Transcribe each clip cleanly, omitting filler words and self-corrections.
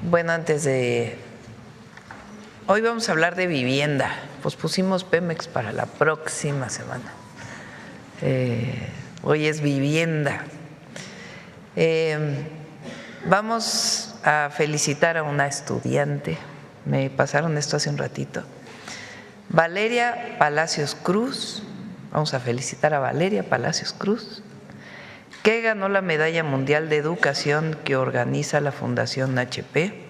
Bueno, hoy vamos a hablar de vivienda. Pues pusimos Pemex para la próxima semana. Hoy es vivienda. Vamos a felicitar a una estudiante. Me pasaron esto hace un ratito. Valeria Palacios Cruz. Vamos a felicitar a Valeria Palacios Cruz, que ganó la Medalla Mundial de Educación que organiza la Fundación HP.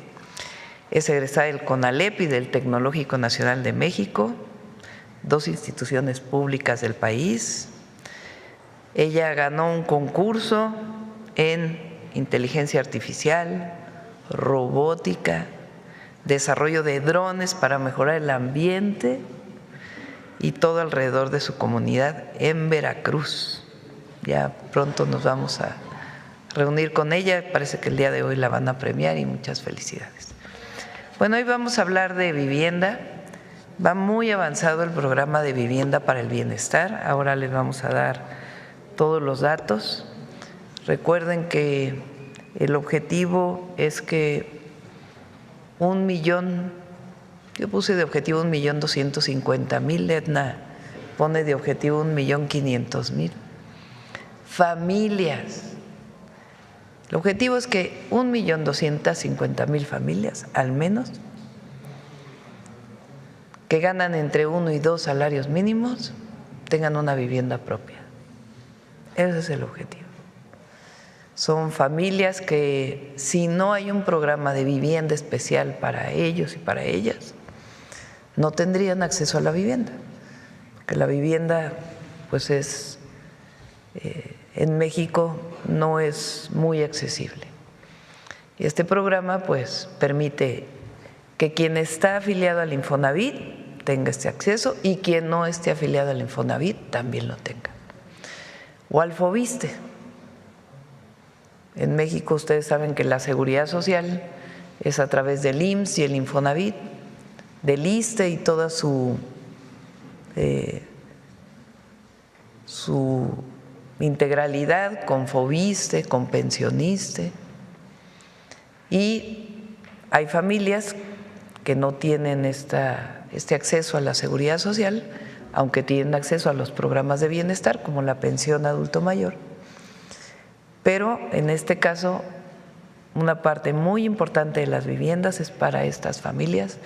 Es egresada del CONALEP y del Tecnológico Nacional de México, dos instituciones públicas del país. Ella ganó un concurso en inteligencia artificial, robótica, desarrollo de drones para mejorar el ambiente y todo alrededor de su comunidad en Veracruz. Ya pronto nos vamos a reunir con ella, parece que el día de hoy la van a premiar y muchas felicidades. Bueno, hoy vamos a hablar de vivienda. Va muy avanzado el programa de vivienda para el bienestar. Ahora les vamos a dar todos los datos. Recuerden que el objetivo es que 1 millón, yo puse de objetivo 1.250.000, Edna pone de objetivo 1.500.000 familias. El objetivo es que 1.250.000 familias, al menos, que ganan entre 1 y 2 salarios mínimos, tengan una vivienda propia. Ese es el objetivo. Son familias que, si no hay un programa de vivienda especial para ellos y para ellas, no tendrían acceso a la vivienda, porque la vivienda, pues en México no es muy accesible. Y este programa pues permite que quien está afiliado al Infonavit tenga este acceso y quien no esté afiliado al Infonavit también lo tenga. O al Foviste. En México ustedes saben que la seguridad social es a través del IMSS y el Infonavit, del ISSSTE y toda su integralidad con Foviste, con Pensioniste. Y hay familias que no tienen este acceso a la seguridad social, aunque tienen acceso a los programas de bienestar como la pensión adulto mayor. Pero en este caso, una parte muy importante de las viviendas es para estas familias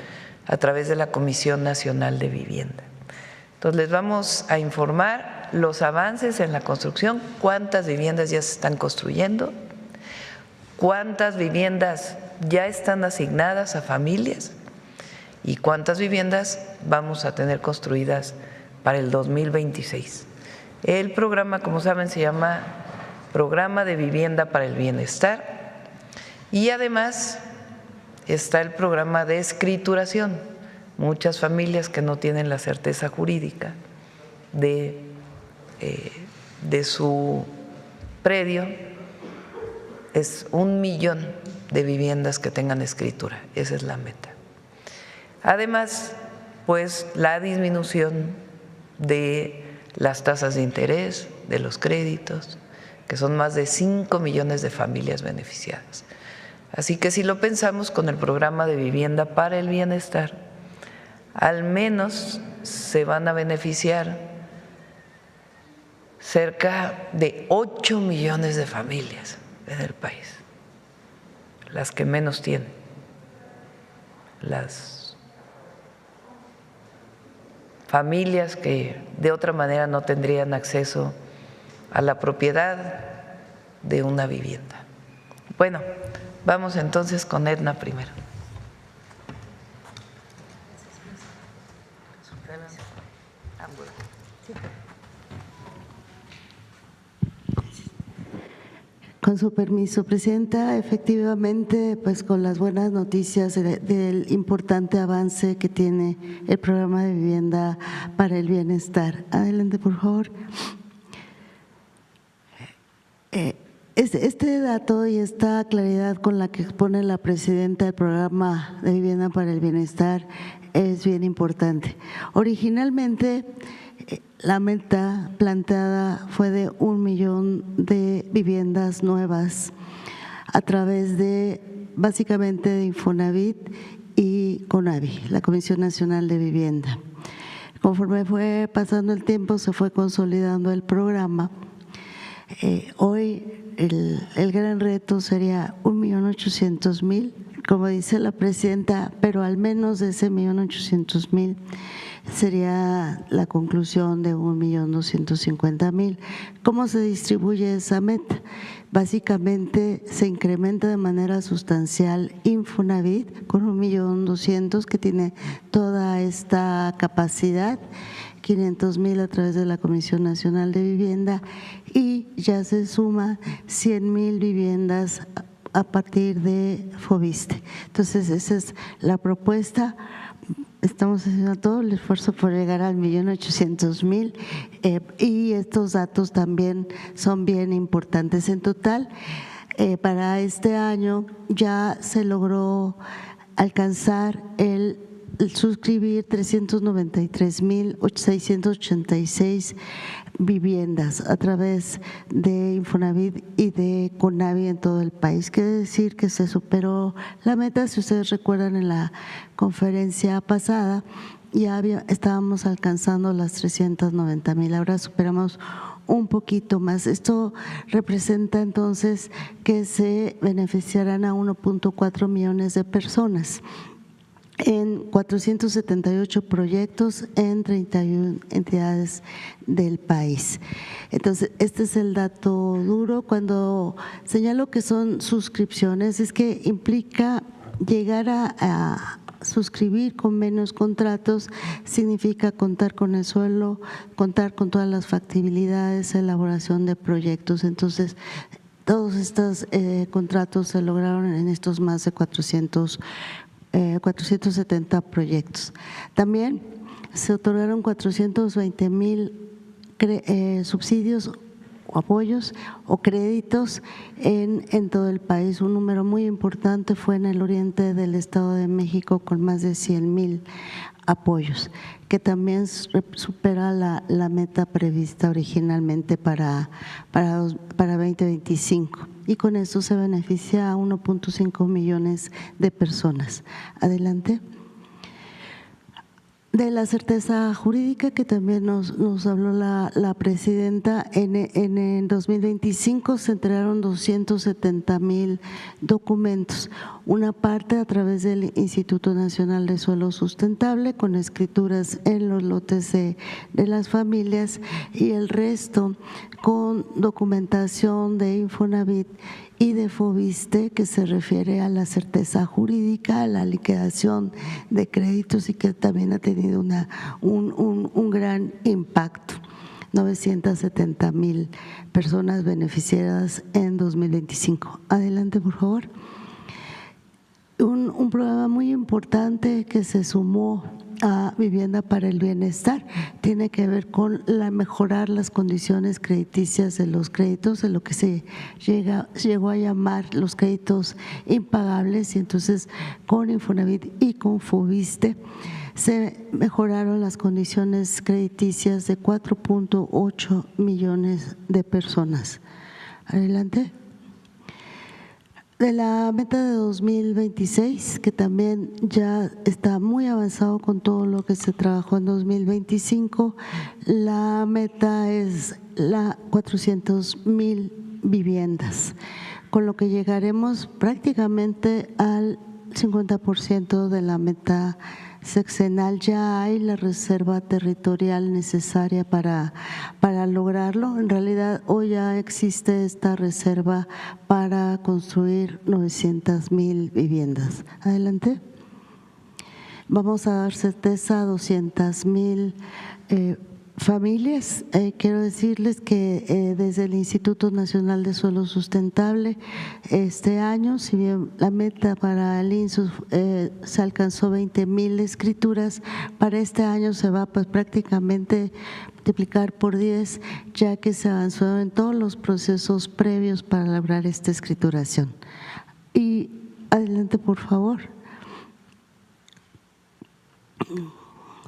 a través de la Comisión Nacional de Vivienda. Entonces les vamos a informar los avances en la construcción, cuántas viviendas ya se están construyendo, cuántas viviendas ya están asignadas a familias y cuántas viviendas vamos a tener construidas para el 2026. El programa, como saben, se llama Programa de Vivienda para el Bienestar y además está el programa de escrituración. Muchas familias que no tienen la certeza jurídica de su predio, es 1 millón de viviendas que tengan escritura, esa es la meta. Además, pues la disminución de las tasas de interés, de los créditos, que son más de 5 millones de familias beneficiadas. Así que si lo pensamos con el programa de vivienda para el bienestar, al menos se van a beneficiar cerca de 8 millones de familias en el país, las que menos tienen, las familias que de otra manera no tendrían acceso a la propiedad de una vivienda. Bueno, vamos entonces con Edna primero. Con su permiso, Presidenta, efectivamente, pues con las buenas noticias del importante avance que tiene el programa de vivienda para el bienestar. Adelante, por favor. Este dato y esta claridad con la que expone la Presidenta del programa de vivienda para el bienestar es bien importante. Originalmente, la meta planteada fue de 1 millón de viviendas nuevas a través de, básicamente, de Infonavit y CONAVI, la Comisión Nacional de Vivienda. Conforme fue pasando el tiempo, se fue consolidando el programa. Hoy el gran reto sería 1.800.000, como dice la presidenta, pero al menos de ese 1.800.000 sería la conclusión de 1.250.000. ¿Cómo se distribuye esa meta? Básicamente se incrementa de manera sustancial Infonavit con 1.200.000, que tiene toda esta capacidad, 500.000 a través de la Comisión Nacional de Vivienda, y ya se suma 100.000 viviendas a partir de Foviste. Entonces esa es la propuesta. Estamos haciendo todo el esfuerzo por llegar al 1.800.000 y estos datos también son bien importantes. En total, para este año ya se logró alcanzar el suscribir 393.686 viviendas a través de Infonavit y de CONAVI en todo el país. Quiere decir que se superó la meta. Si ustedes recuerdan, en la conferencia pasada ya estábamos alcanzando las 390.000, ahora superamos un poquito más. Esto representa entonces que se beneficiarán a 1.4 millones de personas en 478 proyectos en 31 entidades del país. Entonces, este es el dato duro. Cuando señalo que son suscripciones, es que implica llegar a suscribir con menos contratos, significa contar con el suelo, contar con todas las factibilidades, elaboración de proyectos. Entonces, todos estos contratos se lograron en estos más de 470 proyectos. También se otorgaron 420.000 subsidios o apoyos o créditos en todo el país. Un número muy importante fue en el oriente del Estado de México, con más de 100.000 apoyos, que también supera la meta prevista originalmente para 2025. Y con esto se beneficia a 1.5 millones de personas. Adelante. De la certeza jurídica, que también nos habló la presidenta, en 2025 se entregaron 270.000 documentos, una parte a través del Instituto Nacional de Suelo Sustentable, con escrituras en los lotes de las familias, y el resto con documentación de Infonavit y de Foviste, que se refiere a la certeza jurídica, a la liquidación de créditos, y que también ha tenido un gran impacto. 970.000 personas beneficiadas en 2025. Adelante, por favor. Un programa muy importante que se sumó a Vivienda para el Bienestar tiene que ver con mejorar las condiciones crediticias de los créditos, de lo que se llegó a llamar los créditos impagables, y entonces con Infonavit y con Foviste se mejoraron las condiciones crediticias de 4.8 millones de personas. Adelante. De la meta de 2026, que también ya está muy avanzado con todo lo que se trabajó en 2025, la meta es la 400.000 viviendas, con lo que llegaremos prácticamente al 50% de la meta sexenal. Ya hay la reserva territorial necesaria para lograrlo. En realidad, hoy ya existe esta reserva para construir 900.000 viviendas. Adelante. Vamos a dar certeza a 200.000 familias. Quiero decirles que desde el Instituto Nacional de Suelo Sustentable, este año, si bien la meta para el INSU se alcanzó 20.000 escrituras, para este año se va prácticamente multiplicar por 10, ya que se avanzó en todos los procesos previos para lograr esta escrituración. Y adelante, por favor.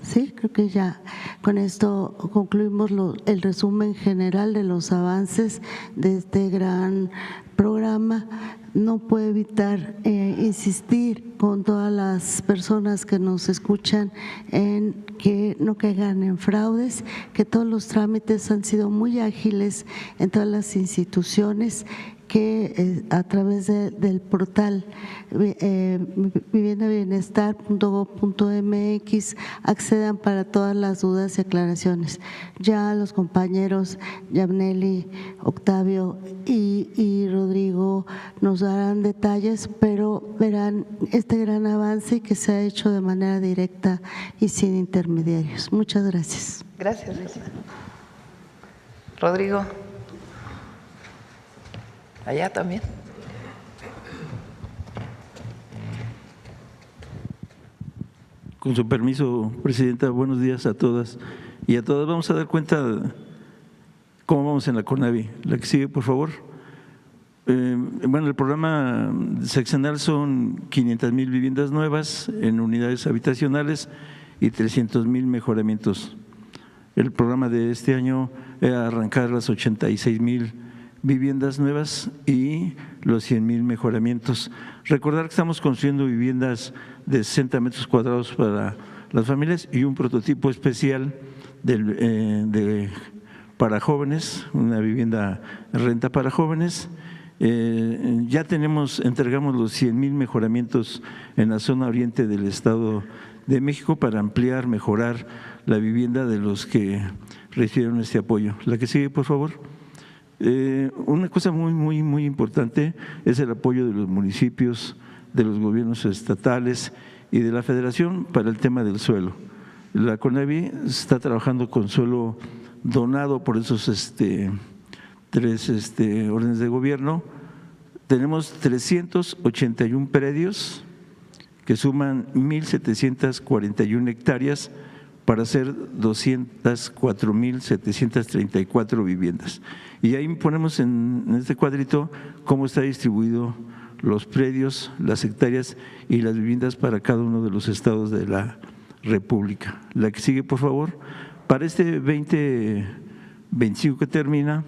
Sí, creo que ya Con esto concluimos el resumen general de los avances de este gran programa. No puedo evitar insistir con todas las personas que nos escuchan en que no caigan en fraudes, que todos los trámites han sido muy ágiles en todas las instituciones, que a través del portal viviendabienestar.gov.mx accedan para todas las dudas y aclaraciones. Ya los compañeros Yabneli, Octavio y Rodrigo nos darán detalles, pero verán este gran avance que se ha hecho de manera directa y sin intermediarios. Muchas gracias. Gracias, Luisa. Rodrigo. Allá también. Con su permiso, Presidenta, buenos días a todas y a todas. Vamos a dar cuenta de cómo vamos en la CONAVI. La que sigue, por favor. Bueno, el programa seccional son 500,000 viviendas nuevas en unidades habitacionales y 300,000 mejoramientos. El programa de este año era arrancar las 86,000 viviendas nuevas y los 100,000 mejoramientos. Recordar que estamos construyendo viviendas de 60 metros cuadrados para las familias y un prototipo especial para jóvenes, una vivienda renta para jóvenes. Ya entregamos los 100,000 mejoramientos en la zona oriente del Estado de México para ampliar, mejorar la vivienda de los que recibieron este apoyo. La que sigue, por favor. Una cosa muy importante es el apoyo de los municipios, de los gobiernos estatales y de la Federación para el tema del suelo. La CONAVI está trabajando con suelo donado por esos tres órdenes de gobierno. Tenemos 381 predios que suman 1,741 hectáreas para hacer 204,734 viviendas. Y ahí ponemos en este cuadrito cómo está distribuido los predios, las hectáreas y las viviendas para cada uno de los estados de la República. La que sigue, por favor. Para este 2025 que terminó,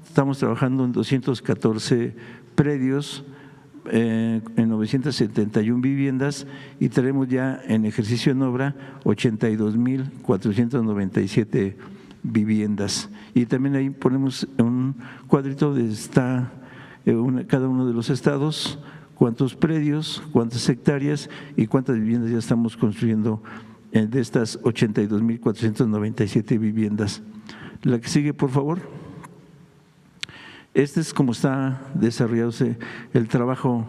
estamos trabajando en 214 predios, en 971 viviendas y tenemos ya en ejercicio en obra 82,497 viviendas. Y también ahí ponemos un cuadrito donde está cada uno de los estados, cuántos predios, cuántas hectáreas y cuántas viviendas ya estamos construyendo de estas 82,497 viviendas. La que sigue, por favor. Este es como está desarrollándose el trabajo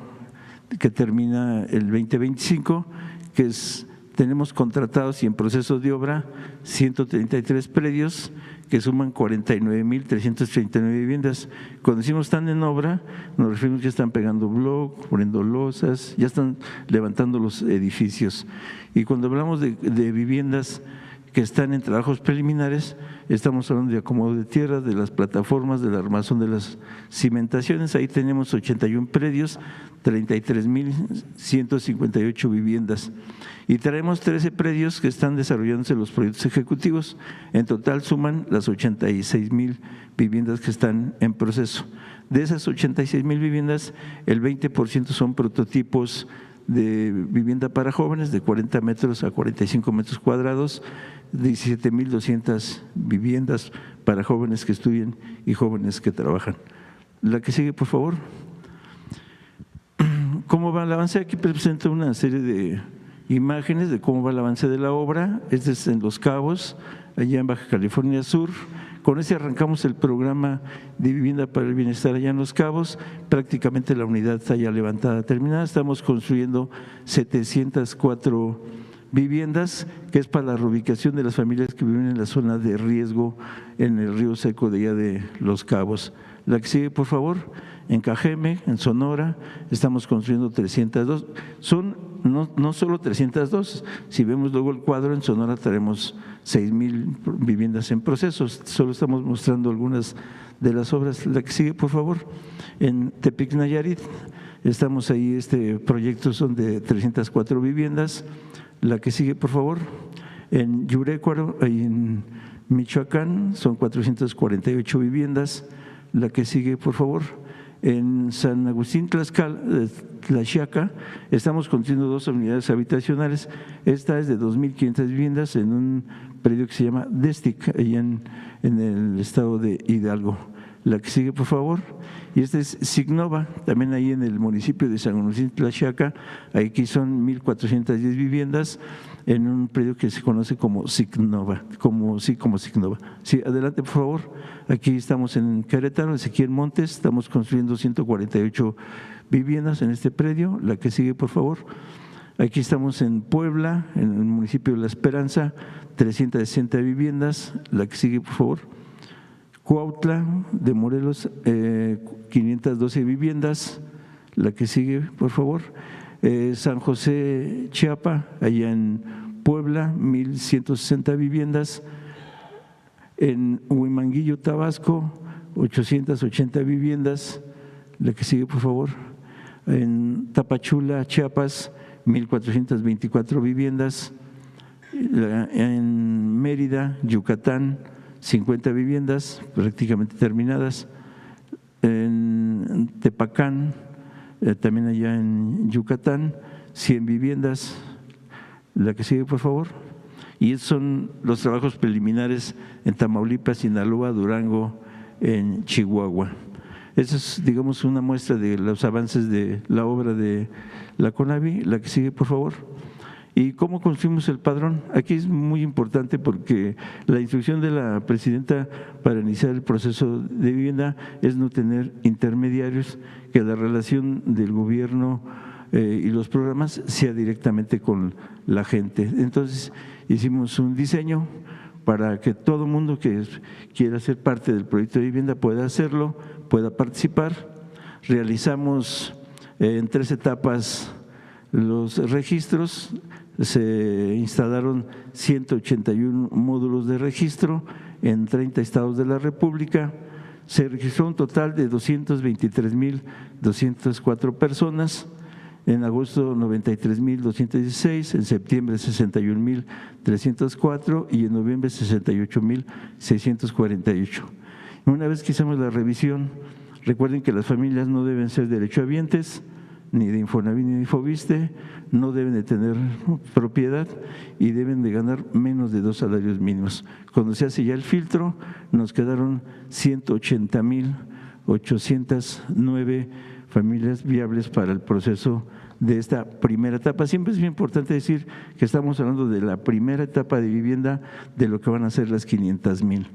que termina el 2025, que tenemos contratados y en proceso de obra 133 predios que suman 49,339 viviendas. Cuando decimos están en obra, nos referimos que ya están pegando bloc, poniendo losas, ya están levantando los edificios. Y cuando hablamos de viviendas que están en trabajos preliminares, estamos hablando de acomodo de tierra, de las plataformas, de la armazón de las cimentaciones. Ahí tenemos 81 predios, 33,158 viviendas. Y traemos 13 predios que están desarrollándose los proyectos ejecutivos. En total suman las 86,000 viviendas que están en proceso. De esas 86,000 viviendas, el 20% son prototipos de vivienda para jóvenes de 40 metros a 45 metros cuadrados, 17,200 viviendas para jóvenes que estudian y jóvenes que trabajan. La que sigue, por favor. ¿Cómo va el avance? Aquí presento una serie de imágenes de cómo va el avance de la obra. Este es en Los Cabos, allá en Baja California Sur. Con ese arrancamos el programa de vivienda para el bienestar allá en Los Cabos. Prácticamente la unidad está ya levantada, terminada. Estamos construyendo 704 viviendas, que es para la reubicación de las familias que viven en la zona de riesgo en el río seco de allá de Los Cabos. La que sigue, por favor. En Cajeme, en Sonora, estamos construyendo 302. Son no solo 302, si vemos luego el cuadro, en Sonora tenemos 6,000 viviendas en proceso. Solo estamos mostrando algunas de las obras. La que sigue, por favor. En Tepic, Nayarit, estamos ahí, proyecto son de 304 viviendas. La que sigue, por favor. En Yurecuaro, ahí en Michoacán, son 448 viviendas. La que sigue, por favor. En San Agustín Tlaxiaca estamos construyendo 2 unidades habitacionales. Esta es de 2.500 viviendas en un predio que se llama Destic, allá en el estado de Hidalgo. La que sigue, por favor. Y esta es Signova, también ahí en el municipio de San Agustín Tlaxiaca. Aquí son 1.410 viviendas en un predio que se conoce como Signova, como Signova. Sí, adelante, por favor. Aquí estamos en Querétaro, Ezequiel Montes, estamos construyendo 148 viviendas en este predio. La que sigue, por favor. Aquí estamos en Puebla, en el municipio de La Esperanza, 360 viviendas. La que sigue, por favor. Cuautla de Morelos, 512 viviendas. La que sigue, por favor. San José Chiapa, allá en Puebla, 1.160 viviendas. En Huimanguillo, Tabasco, 880 viviendas. La que sigue, por favor. En Tapachula, Chiapas, 1.424 viviendas. En Mérida, Yucatán, 50 viviendas prácticamente terminadas. En Tepacán, también allá en Yucatán, 100 viviendas. La que sigue, por favor. Y esos son los trabajos preliminares en Tamaulipas, Sinaloa, Durango, en Chihuahua. Esa es, digamos, una muestra de los avances de la obra de la CONAVI. La que sigue, por favor. ¿Y cómo construimos el padrón? Aquí es muy importante porque la instrucción de la presidenta para iniciar el proceso de vivienda es no tener intermediarios, que la relación del gobierno y los programas sea directamente con la gente. Entonces hicimos un diseño para que todo mundo que quiera ser parte del proyecto de vivienda pueda hacerlo, pueda participar. Realizamos en 3 etapas los registros. Se instalaron 181 módulos de registro en 30 estados de la República. Se registró un total de 223.204 personas. En agosto 93.216, en septiembre 61.304 y en noviembre 68.648. Una vez que hicimos la revisión, recuerden que las familias no deben ser derechohabientes, ni de Infonavit ni de Infoviste, no deben de tener propiedad y deben de ganar menos de 2 salarios mínimos. Cuando se hace ya el filtro, nos quedaron 180.809 familias viables para el proceso de esta primera etapa. Siempre es muy importante decir que estamos hablando de la primera etapa de vivienda, de lo que van a ser las 500,000.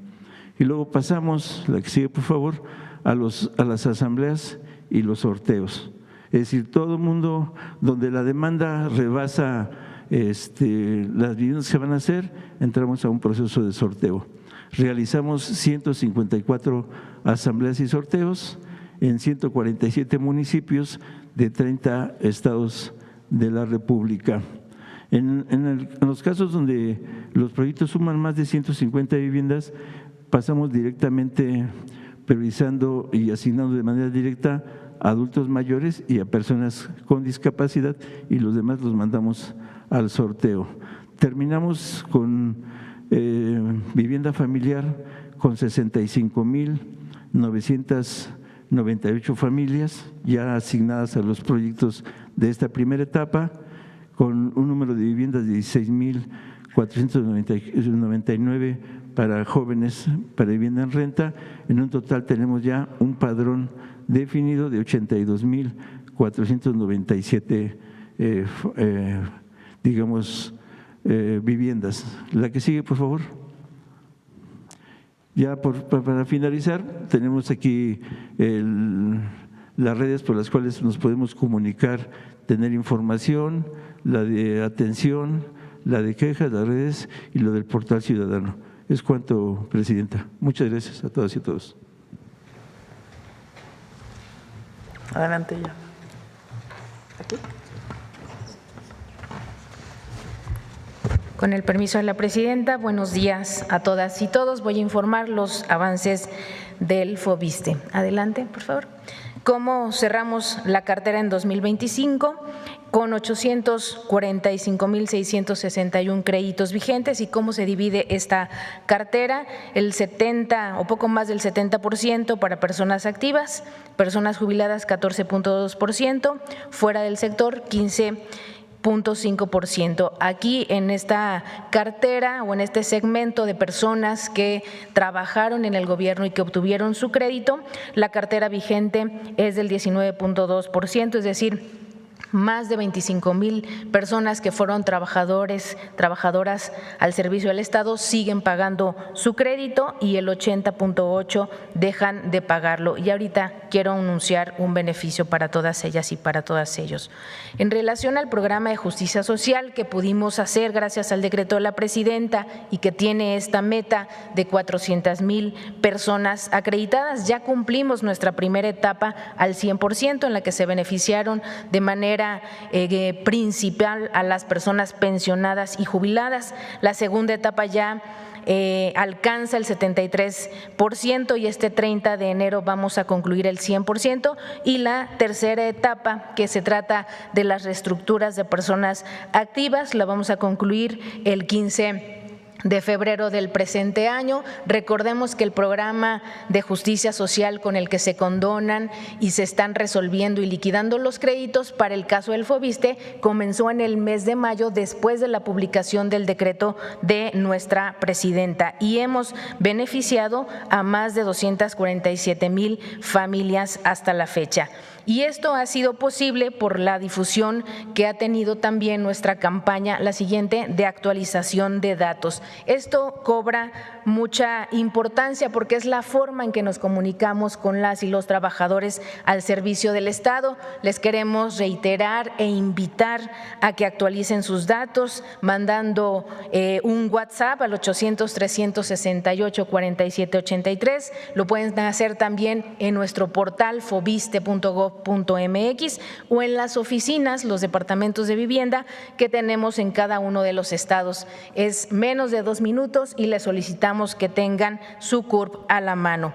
Y luego pasamos, la que sigue por favor, a las asambleas y los sorteos. Es decir, todo el mundo donde la demanda rebasa las viviendas que van a hacer, entramos a un proceso de sorteo. Realizamos 154 asambleas y sorteos en 147 municipios de 30 estados de la República. En los casos donde los proyectos suman más de 150 viviendas, pasamos directamente priorizando y asignando de manera directa a adultos mayores y a personas con discapacidad, y los demás los mandamos al sorteo. Terminamos con vivienda familiar con 65.998 familias ya asignadas a los proyectos de esta primera etapa, con un número de viviendas de 16.499 para jóvenes para vivienda en renta. En un total tenemos ya un padrón definido de 82.497 viviendas. La que sigue, por favor. Ya para finalizar, tenemos aquí las redes por las cuales nos podemos comunicar, tener información, la de atención, la de quejas, las redes y lo del portal ciudadano. Es cuanto, Presidenta. Muchas gracias a todas y a todos. Adelante ya. ¿Aquí? Con el permiso de la presidenta, buenos días a todas y todos. Voy a informar los avances del FOBISTE. Adelante, por favor. ¿Cómo cerramos la cartera en 2025? Con 845,661 créditos vigentes. ¿Y cómo se divide esta cartera? El 70 o poco más del 70% para personas activas, personas jubiladas 14.2%, fuera del sector 15.5%. Aquí en esta cartera o en este segmento de personas que trabajaron en el gobierno y que obtuvieron su crédito, la cartera vigente es del 19.2%, es decir, más de 25,000 personas que fueron trabajadoras al servicio del Estado siguen pagando su crédito y el 80.8% dejan de pagarlo. Y ahorita quiero anunciar un beneficio para todas ellas y para todos ellos. En relación al programa de justicia social que pudimos hacer gracias al decreto de la presidenta y que tiene esta meta de 400,000 personas acreditadas, ya cumplimos nuestra primera etapa al 100%, en la que se beneficiaron de manera principal a las personas pensionadas y jubiladas. La segunda etapa ya alcanza el 73% y este 30 de enero vamos a concluir el 100%, y la tercera etapa, que se trata de las reestructuras de personas activas, la vamos a concluir el 15 de febrero del presente año. Recordemos que el programa de justicia social con el que se condonan y se están resolviendo y liquidando los créditos para el caso del Foviste comenzó en el mes de mayo, después de la publicación del decreto de nuestra presidenta, y hemos beneficiado a más de 247,000 familias hasta la fecha. Y esto ha sido posible por la difusión que ha tenido también nuestra campaña, la siguiente, de actualización de datos. Esto cobra mucha importancia porque es la forma en que nos comunicamos con las y los trabajadores al servicio del Estado. Les queremos reiterar e invitar a que actualicen sus datos mandando un WhatsApp al 800-368-4783. Lo pueden hacer también en nuestro portal foviste.gov.mx o en las oficinas, los departamentos de vivienda que tenemos en cada uno de los estados. Es menos de 2 minutos y les solicitamos que tengan su CURP a la mano.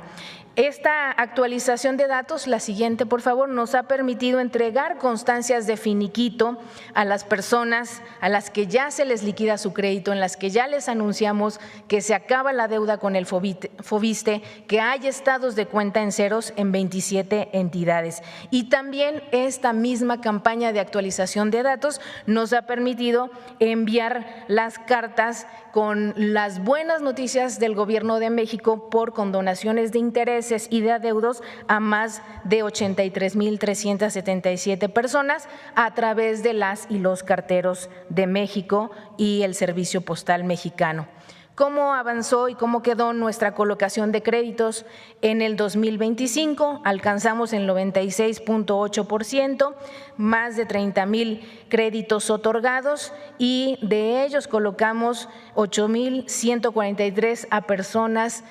Esta actualización de datos, la siguiente por favor, nos ha permitido entregar constancias de finiquito a las personas a las que ya se les liquida su crédito, en las que ya les anunciamos que se acaba la deuda con el Foviste, que hay estados de cuenta en ceros en 27 entidades. Y también esta misma campaña de actualización de datos nos ha permitido enviar las cartas con las buenas noticias del Gobierno de México por condonaciones de intereses y de adeudos a más de 83,377 personas a través de las y los carteros de México y el Servicio Postal Mexicano. ¿Cómo avanzó y cómo quedó nuestra colocación de créditos en el 2025? Alcanzamos el 96.8%, más de 30,000 créditos otorgados, y de ellos colocamos 8,143 a personas,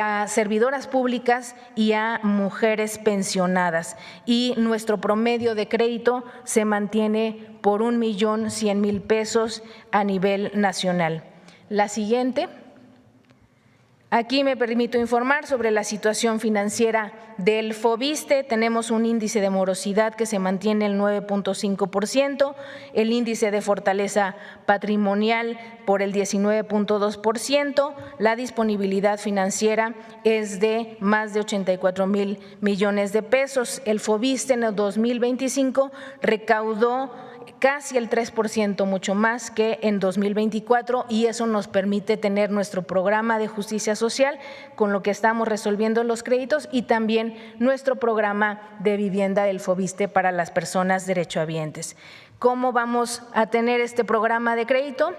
a servidoras públicas y a mujeres pensionadas. Y nuestro promedio de crédito se mantiene por 1,100,000 pesos a nivel nacional. La siguiente. Aquí me permito informar sobre la situación financiera del Foviste. Tenemos un índice de morosidad que se mantiene el 9.5%, el índice de fortaleza patrimonial por el 19.2%, la disponibilidad financiera es de más de 84,000 millones de pesos. El Foviste en el 2025 recaudó casi el 3%, mucho más que en 2024, y eso nos permite tener nuestro programa de justicia social con lo que estamos resolviendo los créditos y también nuestro programa de vivienda del Foviste para las personas derechohabientes. ¿Cómo vamos a tener este programa de crédito?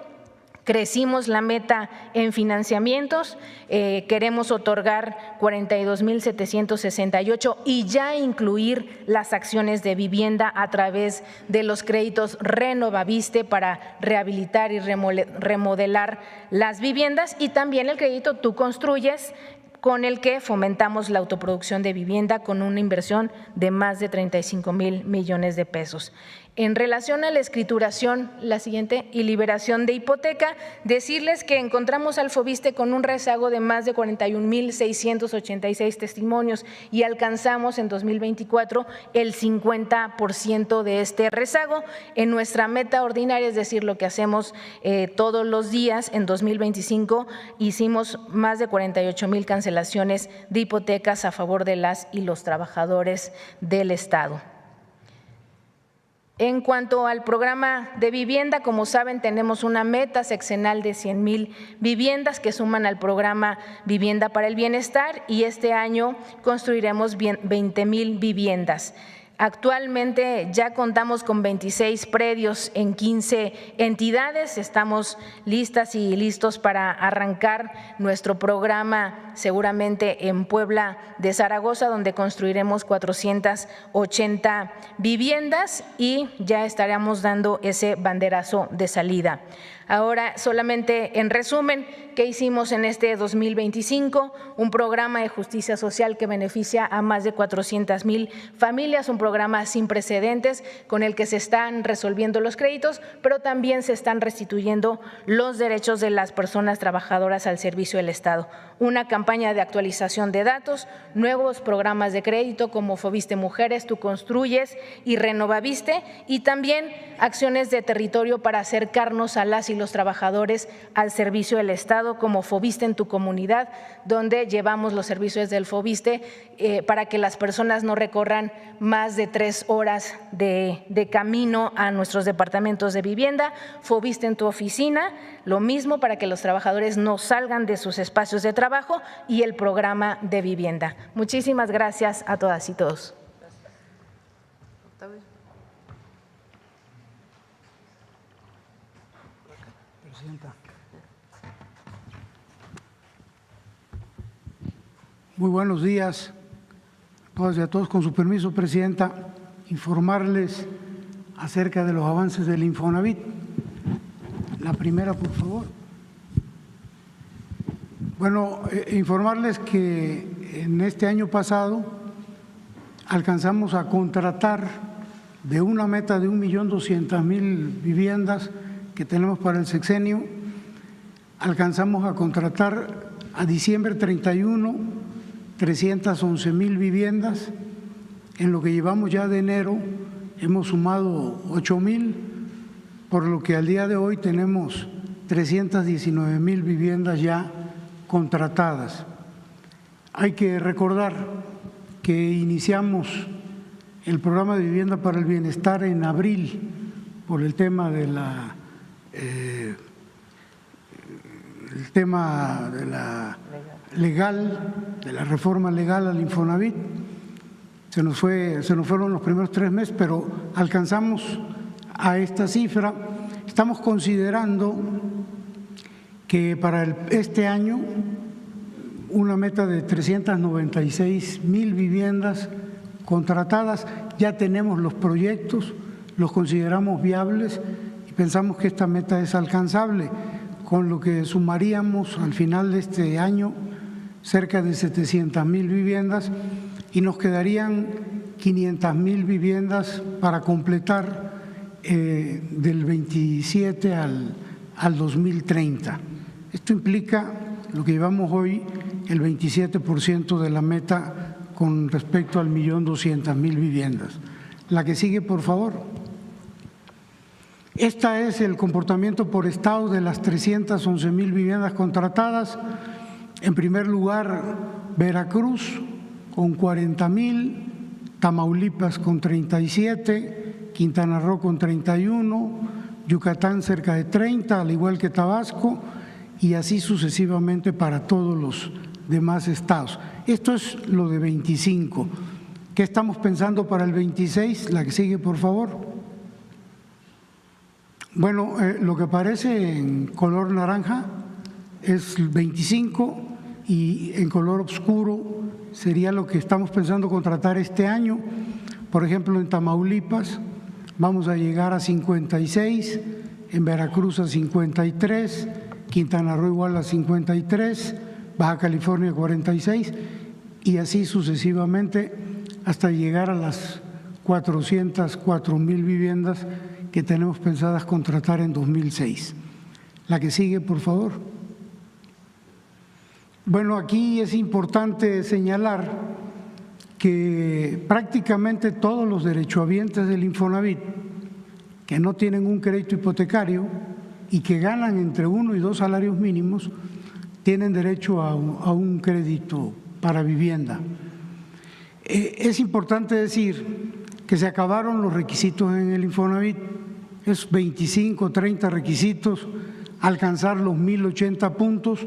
Crecimos la meta en financiamientos, queremos otorgar 42,768 y ya incluir las acciones de vivienda a través de los créditos Renovaviste para rehabilitar y remodelar las viviendas, y también el crédito Tú Construyes, con el que fomentamos la autoproducción de vivienda con una inversión de más de 35,000 millones de pesos. En relación a la escrituración, la siguiente, y liberación de hipoteca, decirles que encontramos al Foviste con un rezago de más de 41,686 testimonios y alcanzamos en 2024 el 50% de este rezago. En nuestra meta ordinaria, es decir, lo que hacemos todos los días, en 2025 hicimos más de 48,000 cancelaciones de hipotecas a favor de las y los trabajadores del Estado. En cuanto al programa de vivienda, como saben, tenemos una meta sexenal de 100,000 viviendas que suman al programa Vivienda para el Bienestar y este año construiremos 20,000 viviendas. Actualmente ya contamos con 26 predios en 15 entidades. Estamos listas y listos para arrancar nuestro programa seguramente en Puebla de Zaragoza, donde construiremos 480 viviendas y ya estaremos dando ese banderazo de salida. Ahora, solamente en resumen, ¿qué hicimos en este 2025? Un programa de justicia social que beneficia a más de 400,000 familias, un programa sin precedentes con el que se están resolviendo los créditos, pero también se están restituyendo los derechos de las personas trabajadoras al servicio del Estado. Una campaña de actualización de datos, nuevos programas de crédito como Foviste Mujeres, Tú Construyes y Renovaviste, y también acciones de territorio para acercarnos a las y los trabajadores al servicio del Estado, como Foviste en tu comunidad, donde llevamos los servicios del Foviste para que las personas no recorran más de 3 horas de camino a nuestros departamentos de vivienda. Foviste en tu oficina, lo mismo para que los trabajadores no salgan de sus espacios de trabajo, y el programa de vivienda. Muchísimas gracias a todas y todos. Muy buenos días a todas y a todos. Con su permiso, Presidenta, informarles acerca de los avances del Infonavit. La primera, por favor. Bueno, informarles que en este año pasado alcanzamos a contratar de una meta de 1,200,000 viviendas que tenemos para el sexenio, alcanzamos a contratar a diciembre 31 311,000 viviendas. En lo que llevamos ya de enero hemos sumado 8,000, por lo que al día de hoy tenemos 319,000 viviendas ya contratadas. Hay que recordar que iniciamos el programa de Vivienda para el Bienestar en abril por el tema de la de la reforma legal al Infonavit. Se nos fueron los primeros 3 meses, pero alcanzamos a esta cifra. Estamos considerando que para este año una meta de 396,000 viviendas contratadas. Ya tenemos los proyectos, los consideramos viables y pensamos que esta meta es alcanzable, con lo que sumaríamos al final de este año cerca de 700,000 viviendas y nos quedarían 500,000 viviendas para completar del 27 al 2030. Esto implica lo que llevamos hoy, el 27% de la meta con respecto al 1,200,000 viviendas. La que sigue, por favor. Este es el comportamiento por estado de las 311,000 viviendas contratadas. En primer lugar, Veracruz con 40,000, Tamaulipas con 37, Quintana Roo con 31, Yucatán cerca de 30, al igual que Tabasco, y así sucesivamente para todos los demás estados. Esto es lo de 25. ¿Qué estamos pensando para el 26? La que sigue, por favor. Bueno, lo que aparece en color naranja es 25 y en color oscuro sería lo que estamos pensando contratar este año. Por ejemplo, en Tamaulipas vamos a llegar a 56, en Veracruz a 53, Quintana Roo igual a 53, Baja California 46 y así sucesivamente hasta llegar a las 404,000 viviendas que tenemos pensadas contratar en 2006. La que sigue, por favor. Bueno, aquí es importante señalar que prácticamente todos los derechohabientes del Infonavit que no tienen un crédito hipotecario y que ganan entre 1 y 2 salarios mínimos tienen derecho a un crédito para vivienda. Es importante decir que se acabaron los requisitos en el Infonavit, es 25, 30 requisitos, alcanzar los 1.080 puntos.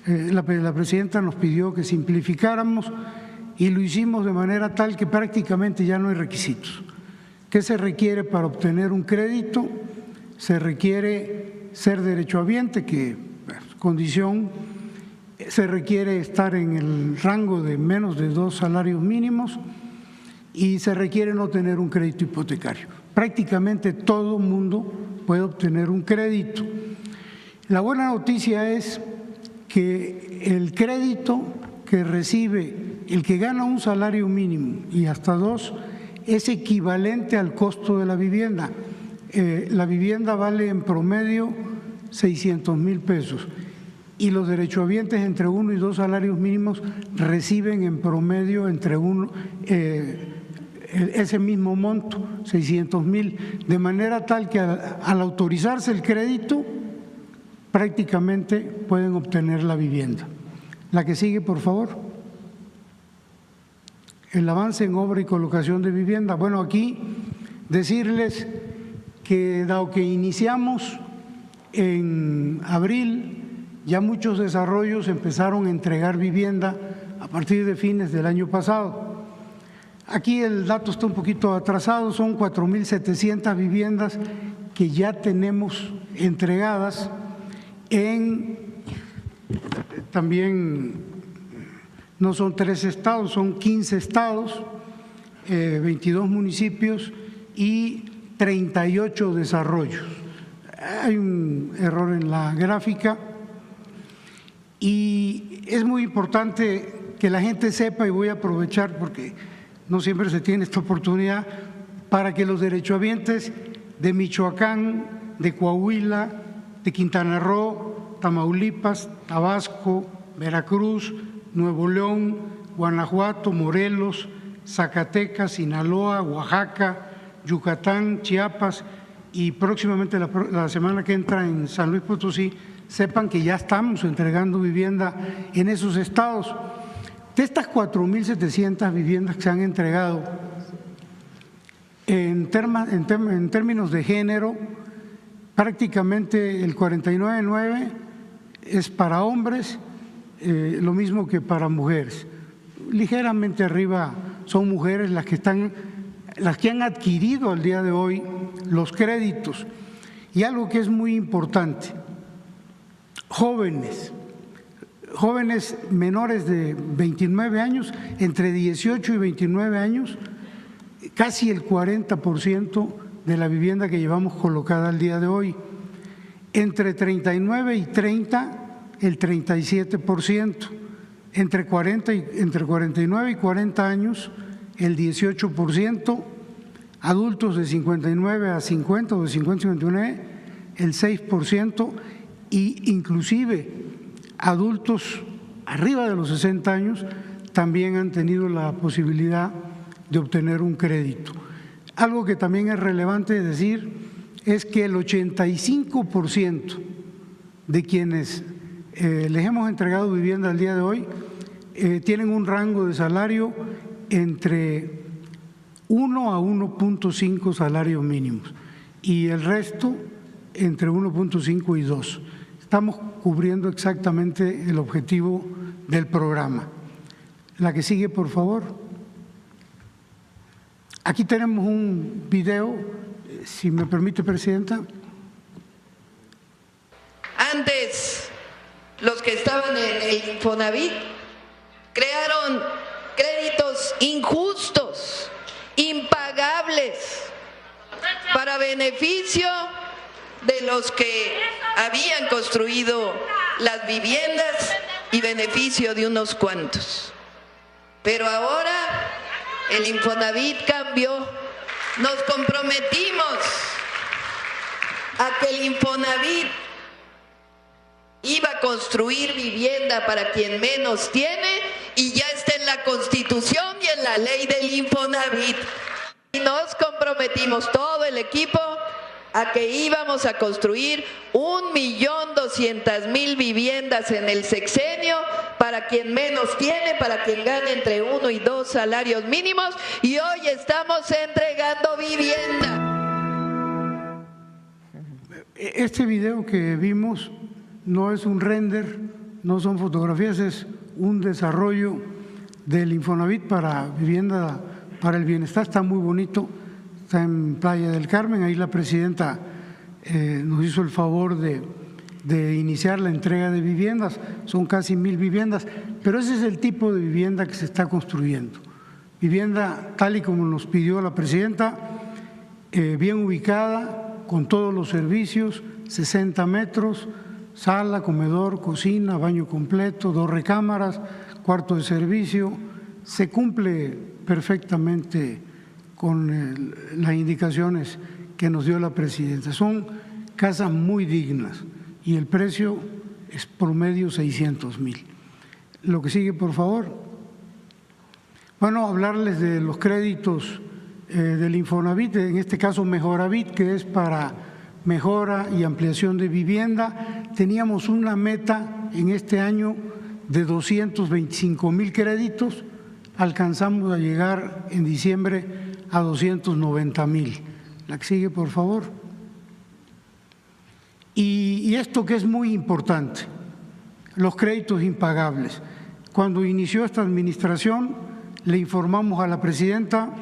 La presidenta nos pidió que simplificáramos y lo hicimos de manera tal que prácticamente ya no hay requisitos. ¿Qué se requiere para obtener un crédito? Se requiere ser derechohabiente, que condición, se requiere estar en el rango de menos de 2 salarios mínimos y se requiere no tener un crédito hipotecario. Prácticamente todo mundo puede obtener un crédito. La buena noticia es que el crédito que recibe el que gana un salario mínimo y hasta 2 es equivalente al costo de la vivienda. La vivienda vale en promedio 600,000 pesos y los derechohabientes entre 1 y 2 salarios mínimos reciben en promedio entre ese mismo monto, 600,000, de manera tal que al autorizarse el crédito prácticamente pueden obtener la vivienda. La que sigue, por favor. El avance en obra y colocación de vivienda. Bueno, aquí decirles que dado que iniciamos en abril, ya muchos desarrollos empezaron a entregar vivienda a partir de fines del año pasado. Aquí el dato está un poquito atrasado, son 4,700 viviendas que ya tenemos entregadas también no son 3 estados, son 15 estados, 22 municipios y 38 desarrollos. Hay un error en la gráfica y es muy importante que la gente sepa, y voy a aprovechar porque no siempre se tiene esta oportunidad, para que los derechohabientes de Michoacán, de Coahuila, de Quintana Roo, Tamaulipas, Tabasco, Veracruz, Nuevo León, Guanajuato, Morelos, Zacatecas, Sinaloa, Oaxaca, Yucatán, Chiapas y próximamente la semana que entra en San Luis Potosí, sepan que ya estamos entregando vivienda en esos estados. De estas 4,700 viviendas que se han entregado, en términos de género, prácticamente el 49,9% es para hombres, lo mismo que para mujeres. Ligeramente arriba son mujeres las que han adquirido al día de hoy los créditos. Y algo que es muy importante, jóvenes menores de 29 años, entre 18 y 29 años, casi el 40% de la vivienda que llevamos colocada al día de hoy. Entre 39 y 30, el 37%. Entre 49 y 40 años, el 18%. Adultos de 59 a 50 o de 50 a 59, el 6%. Y inclusive adultos arriba de los 60 años también han tenido la posibilidad de obtener un crédito. Algo que también es relevante decir es que el 85% de quienes les hemos entregado vivienda al día de hoy tienen un rango de salario entre 1 a 1.5 salarios mínimos y el resto entre 1.5 y 2. Estamos cubriendo exactamente el objetivo del programa. La que sigue, por favor. Aquí tenemos un video, si me permite, Presidenta. Antes, los que estaban en el Infonavit crearon créditos injustos, impagables, para beneficio de los que habían construido las viviendas y beneficio de unos cuantos. Pero ahora el Infonavit cambió nos comprometimos a que el Infonavit iba a construir vivienda para quien menos tiene y ya está en la Constitución y en la ley del Infonavit. Y nos comprometimos todo el equipo a que íbamos a construir 1.200.000 viviendas en el sexenio para quien menos tiene, para quien gane entre 1 y 2 salarios mínimos, y hoy estamos entregando vivienda. Este video que vimos no es un render, no son fotografías, es un desarrollo del Infonavit para vivienda para el bienestar. Está muy bonito, está en Playa del Carmen. Ahí la presidenta nos hizo el favor de iniciar la entrega de viviendas, son casi 1.000 viviendas, pero ese es el tipo de vivienda que se está construyendo. Vivienda tal y como nos pidió la presidenta, bien ubicada, con todos los servicios, 60 metros, sala, comedor, cocina, baño completo, 2 recámaras, cuarto de servicio. Se cumple perfectamente con las indicaciones que nos dio la presidenta. Son casas muy dignas y el precio es promedio 600,000. Lo que sigue, por favor. Bueno, hablarles de los créditos del Infonavit, en este caso Mejoravit, que es para mejora y ampliación de vivienda. Teníamos una meta en este año de 225,000 créditos, alcanzamos a llegar en diciembre a 290,000. La que sigue, por favor. Y esto que es muy importante, los créditos impagables. Cuando inició esta administración, le informamos a la presidenta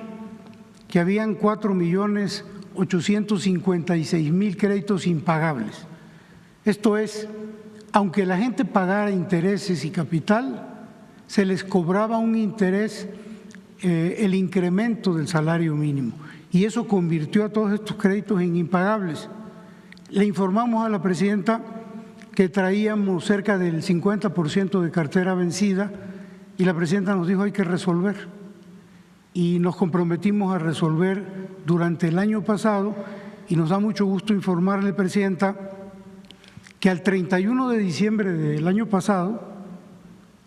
que habían 4.856.000 créditos impagables. Esto es, aunque la gente pagara intereses y capital, se les cobraba un interés, el incremento del salario mínimo, y eso convirtió a todos estos créditos en impagables. Le informamos a la presidenta que traíamos cerca del 50% de cartera vencida y la presidenta nos dijo hay que resolver. Y nos comprometimos a resolver durante el año pasado, y nos da mucho gusto informarle, presidenta, que al 31 de diciembre del año pasado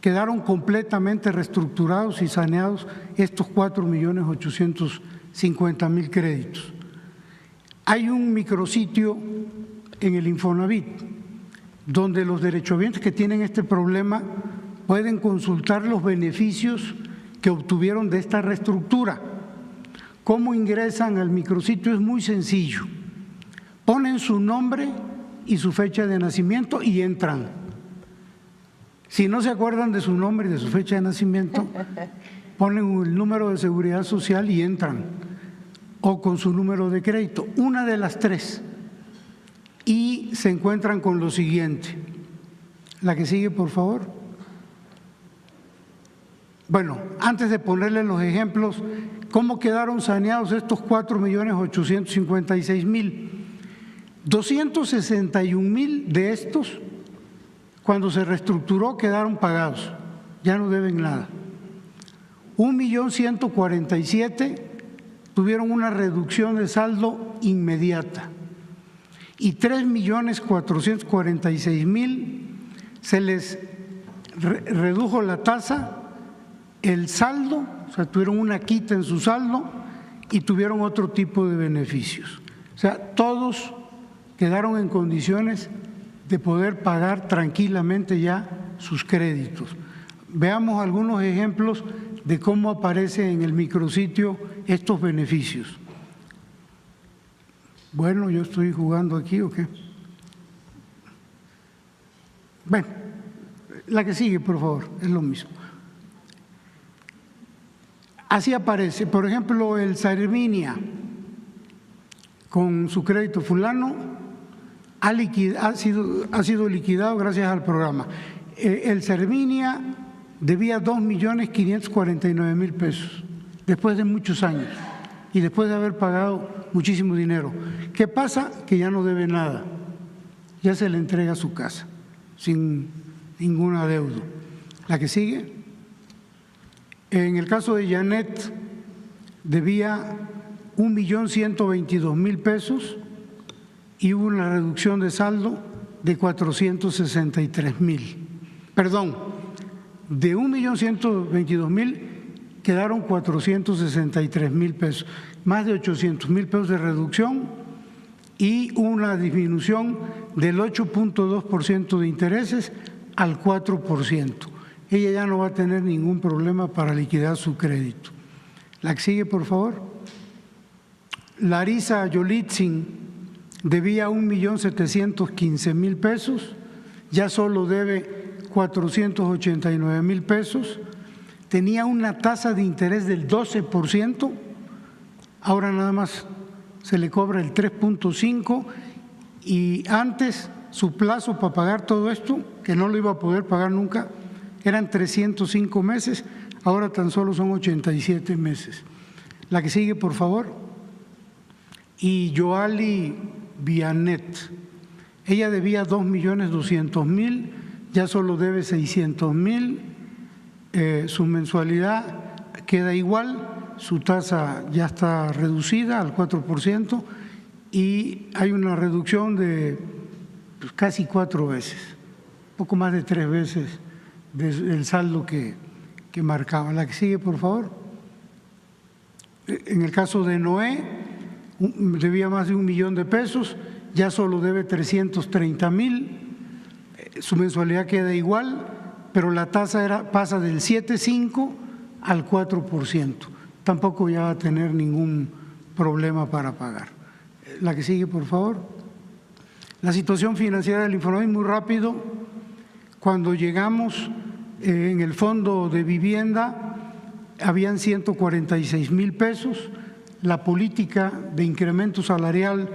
quedaron completamente reestructurados y saneados estos 4.850.000 créditos. Hay un micrositio en el Infonavit donde los derechohabientes que tienen este problema pueden consultar los beneficios que obtuvieron de esta reestructura. ¿Cómo ingresan al micrositio? Es muy sencillo. Ponen su nombre y su fecha de nacimiento y entran. Si no se acuerdan de su nombre y de su fecha de nacimiento, ponen el número de seguridad social y entran, o con su número de crédito, una de las tres, y se encuentran con lo siguiente. La que sigue, por favor. Bueno, antes de ponerles los ejemplos, ¿cómo quedaron saneados estos 4.856.000? 261,000 de estos, cuando se reestructuró, quedaron pagados, ya no deben nada. 1.147.000 tuvieron una reducción de saldo inmediata y 3.446.000 se les redujo la tasa, el saldo, o sea, tuvieron una quita en su saldo y tuvieron otro tipo de beneficios. O sea, todos quedaron en condiciones de poder pagar tranquilamente ya sus créditos. Veamos algunos ejemplos de cómo aparece en el micrositio estos beneficios. Bueno, yo estoy jugando aquí, ¿o qué? Bueno, la que sigue, por favor, es lo mismo. Así aparece, por ejemplo, el Sarminia, con su crédito fulano, ha sido liquidado gracias al programa. El Sarminia debía 2.549.000 pesos, después de muchos años y después de haber pagado muchísimo dinero. ¿Qué pasa? Que ya no debe nada, ya se le entrega su casa, sin ningún adeudo. La que sigue. En el caso de Janet, debía 1.122.000 pesos y hubo una reducción de saldo de 463.000. Perdón, de 1.122.000 quedaron 463.000 pesos, más de 800.000 pesos de reducción y una disminución del 8.2% de intereses al 4%. Ella ya no va a tener ningún problema para liquidar su crédito. La que sigue, por favor. Larisa Yolitzin debía 1.715.000 pesos, ya solo debe 489.000 pesos, tenía una tasa de interés del 12%, ahora nada más se le cobra el 3.5% y antes su plazo para pagar todo esto, que no lo iba a poder pagar nunca, eran 305 meses, ahora tan solo son 87 meses. La que sigue, por favor. Y Joali Vianet, ella debía 2.200.000, ya solo debe 600.000, su mensualidad queda igual, su tasa ya está reducida al 4% y hay una reducción de casi 4 veces, poco más de 3 veces del saldo que marcaba. La que sigue, por favor. En el caso de Noé, debía más de 1 millón de pesos, ya solo debe 330.000, su mensualidad queda igual, pero la tasa pasa del 7.5 al 4%. Tampoco ya va a tener ningún problema para pagar. La que sigue, por favor. La situación financiera del Infonavit, muy rápido. Cuando llegamos en el fondo de vivienda, habían 146.000 pesos. La política de incremento salarial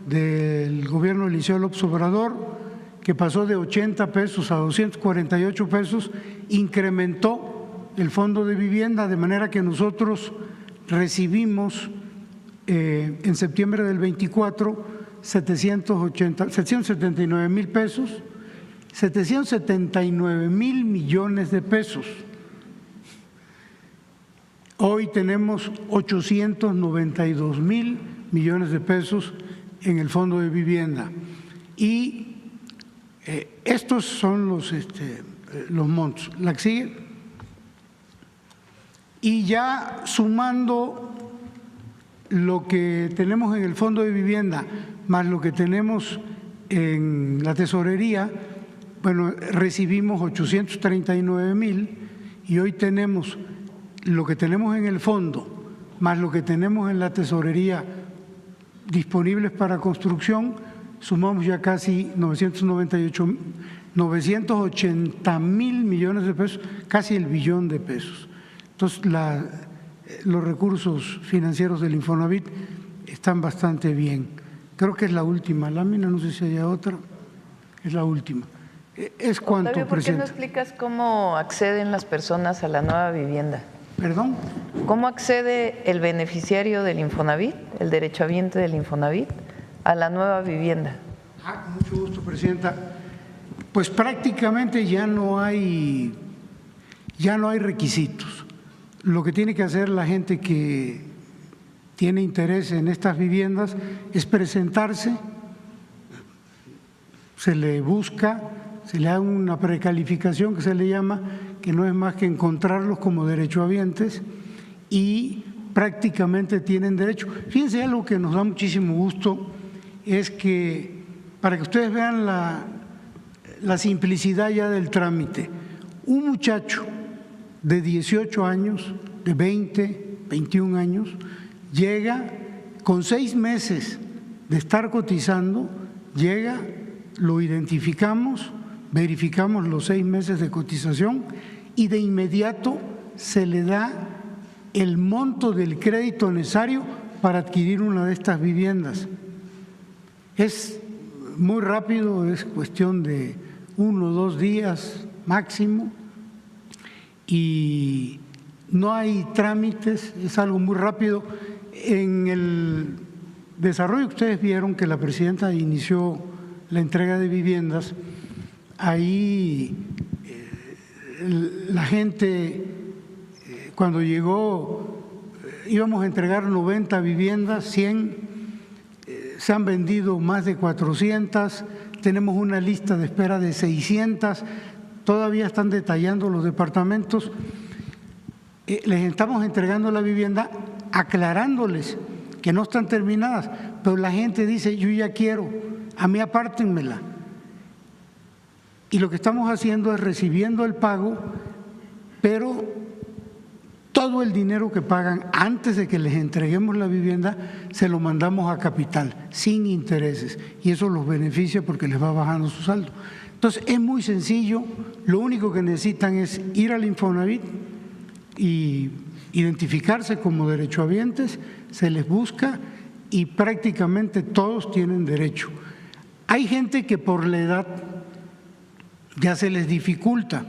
del gobierno de Eliseo López Obrador, que pasó de 80 pesos a 248 pesos, incrementó el fondo de vivienda, de manera que nosotros recibimos en septiembre del 24 779.000 pesos, 779.000 millones de pesos. Hoy tenemos 892.000 millones de pesos en el fondo de vivienda y estos son los montos. La que sigue. Y ya sumando lo que tenemos en el fondo de vivienda más lo que tenemos en la tesorería, bueno, recibimos 839.000 y hoy tenemos lo que tenemos en el fondo más lo que tenemos en la tesorería disponibles para construcción, sumamos ya casi 980.000 millones de pesos, casi el billón de pesos. Entonces, los recursos financieros del Infonavit están bastante bien. Creo que es la última lámina, no sé si haya otra, es la última. Es cuanto, Octavio, ¿por qué no presidente? explicas cómo acceden las personas a la nueva vivienda? ¿Perdón? ¿Cómo accede el beneficiario del Infonavit, el derechohabiente del Infonavit, a la nueva vivienda? Con mucho gusto, presidenta. Pues prácticamente ya no hay requisitos. Lo que tiene que hacer la gente que tiene interés en estas viviendas es presentarse, se le busca, se le da una precalificación que se le llama, que no es más que encontrarlos como derechohabientes y prácticamente tienen derecho. Fíjense, algo que nos da muchísimo gusto es que, para que ustedes vean la simplicidad ya del trámite, un muchacho de 18 años, de 20, 21 años, llega con 6 meses de estar cotizando, llega, lo identificamos, verificamos los 6 meses de cotización y de inmediato se le da el monto del crédito necesario para adquirir una de estas viviendas. Es muy rápido, es cuestión de 1 o 2 días máximo y no hay trámites, es algo muy rápido. En el desarrollo que ustedes vieron que la presidenta inició la entrega de viviendas, ahí la gente cuando llegó íbamos a entregar 90 viviendas, 100, se han vendido más de 400, tenemos una lista de espera de 600, todavía están detallando los departamentos. Les estamos entregando la vivienda aclarándoles que no están terminadas, pero la gente dice, yo ya quiero, a mí apártenmela. Y lo que estamos haciendo es recibiendo el pago, pero todo el dinero que pagan antes de que les entreguemos la vivienda se lo mandamos a capital, sin intereses, y eso los beneficia porque les va bajando su saldo. Entonces es muy sencillo, lo único que necesitan es ir al Infonavit y identificarse como derechohabientes, se les busca y prácticamente todos tienen derecho. Hay gente que por la edad ya se les dificulta,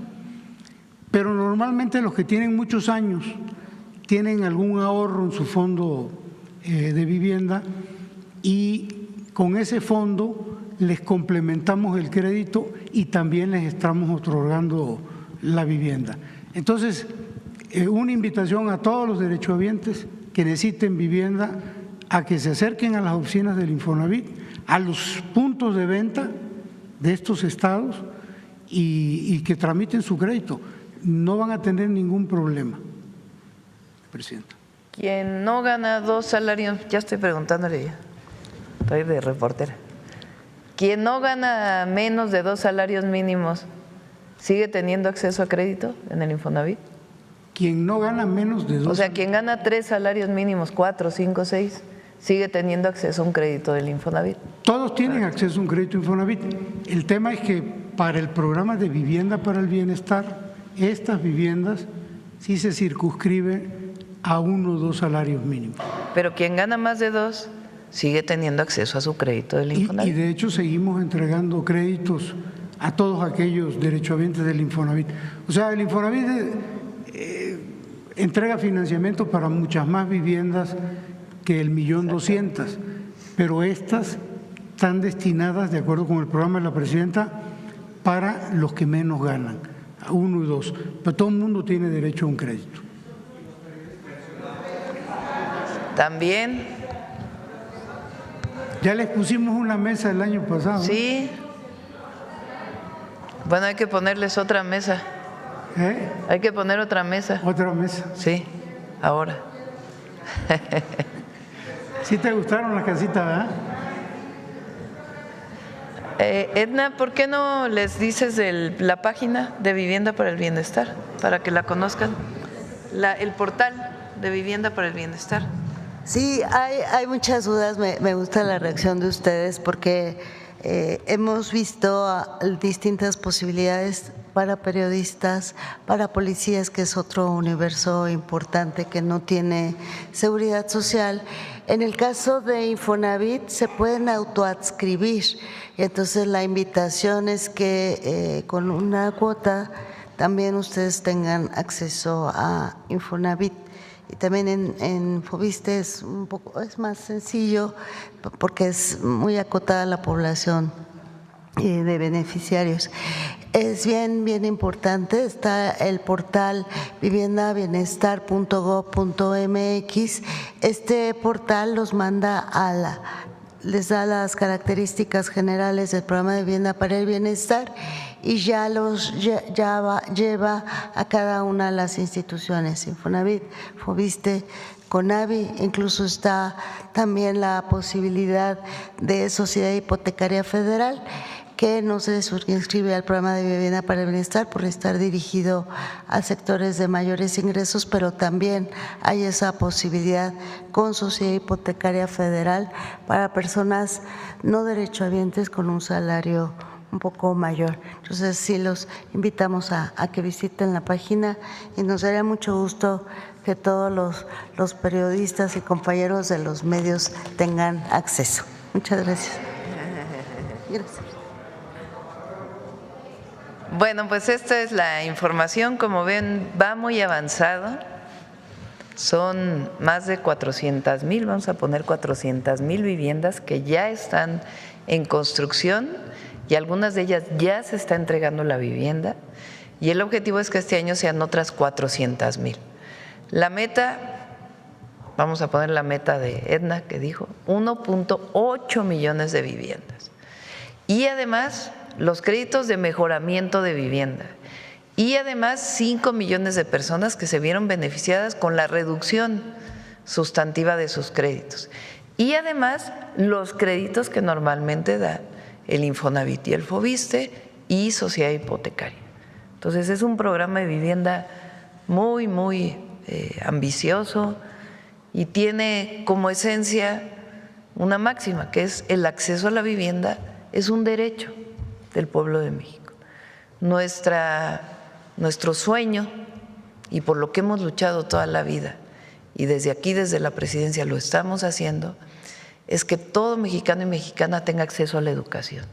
pero normalmente los que tienen muchos años tienen algún ahorro en su fondo de vivienda y con ese fondo les complementamos el crédito y también les estamos otorgando la vivienda. Entonces, una invitación a todos los derechohabientes que necesiten vivienda a que se acerquen a las oficinas del Infonavit, a los puntos de venta de estos estados y que tramiten su crédito. No van a tener ningún problema, Presidenta. Quien no gana 2 salarios, ya estoy preguntándole ya, estoy de reportera. Quien no gana menos de 2 salarios mínimos, ¿sigue teniendo acceso a crédito en el Infonavit? Quien no gana menos de 2. O sea, quien gana 3 salarios mínimos, 4, 5, 6, sigue teniendo acceso a un crédito del Infonavit. Todos tienen acceso a un crédito Infonavit. El tema es que para el programa de vivienda para el bienestar, estas viviendas sí se circunscriben a 1 o 2 salarios mínimos. Pero quien gana más de 2 sigue teniendo acceso a su crédito del Infonavit. Y de hecho seguimos entregando créditos a todos aquellos derechohabientes del Infonavit. O sea, el Infonavit entrega financiamiento para muchas más viviendas que el 1.200.000, pero estas están destinadas, de acuerdo con el programa de la Presidenta, para los que menos ganan, a 1 y 2, pero todo el mundo tiene derecho a un crédito. También. Ya les pusimos una mesa el año pasado. Sí. Bueno, hay que ponerles otra mesa. Hay que poner otra mesa. Otra mesa. Sí, ahora. ¿Sí te gustaron las casitas, verdad? Edna, ¿por qué no les dices la página de Vivienda para el Bienestar para que la conozcan? El portal de Vivienda para el Bienestar. Sí, hay muchas dudas. Me gusta la reacción de ustedes porque hemos visto distintas posibilidades para periodistas, para policías, que es otro universo importante que no tiene seguridad social. En el caso de Infonavit se pueden autoadscribir, entonces la invitación es que con una cuota también ustedes tengan acceso a Infonavit. Y también en Foviste es más sencillo porque es muy acotada la población de beneficiarios. Es bien importante, está el portal viviendabienestar.gov.mx. Este portal los manda les da las características generales del programa de vivienda para el bienestar y ya lleva a cada una de las instituciones, Infonavit, Foviste, Conavi, incluso está también la posibilidad de Sociedad Hipotecaria Federal, que no se inscribe al programa de vivienda para el bienestar por estar dirigido a sectores de mayores ingresos, pero también hay esa posibilidad con Sociedad Hipotecaria Federal para personas no derechohabientes con un salario un poco mayor. Entonces sí los invitamos a que visiten la página y nos daría mucho gusto que todos los periodistas y compañeros de los medios tengan acceso. Muchas gracias. Gracias. Bueno, pues esta es la información. Como ven, va muy avanzado. Son más de 400,000, vamos a poner 400,000 viviendas que ya están en construcción y algunas de ellas ya se está entregando la vivienda. Y el objetivo es que este año sean otras 400,000. La meta vamos a poner la meta de Edna que dijo, 1.8 millones de viviendas. Y además los créditos de mejoramiento de vivienda. Y además 5 millones de personas que se vieron beneficiadas con la reducción sustantiva de sus créditos. Y además los créditos que normalmente da el Infonavit y el Foviste y Sociedad Hipotecaria. Entonces es un programa de vivienda muy, muy ambicioso y tiene como esencia una máxima, que es el acceso a la vivienda es un derecho del pueblo de México. Nuestro sueño, y por lo que hemos luchado toda la vida, y desde aquí, desde la presidencia, lo estamos haciendo, es que todo mexicano y mexicana tenga acceso a la educación,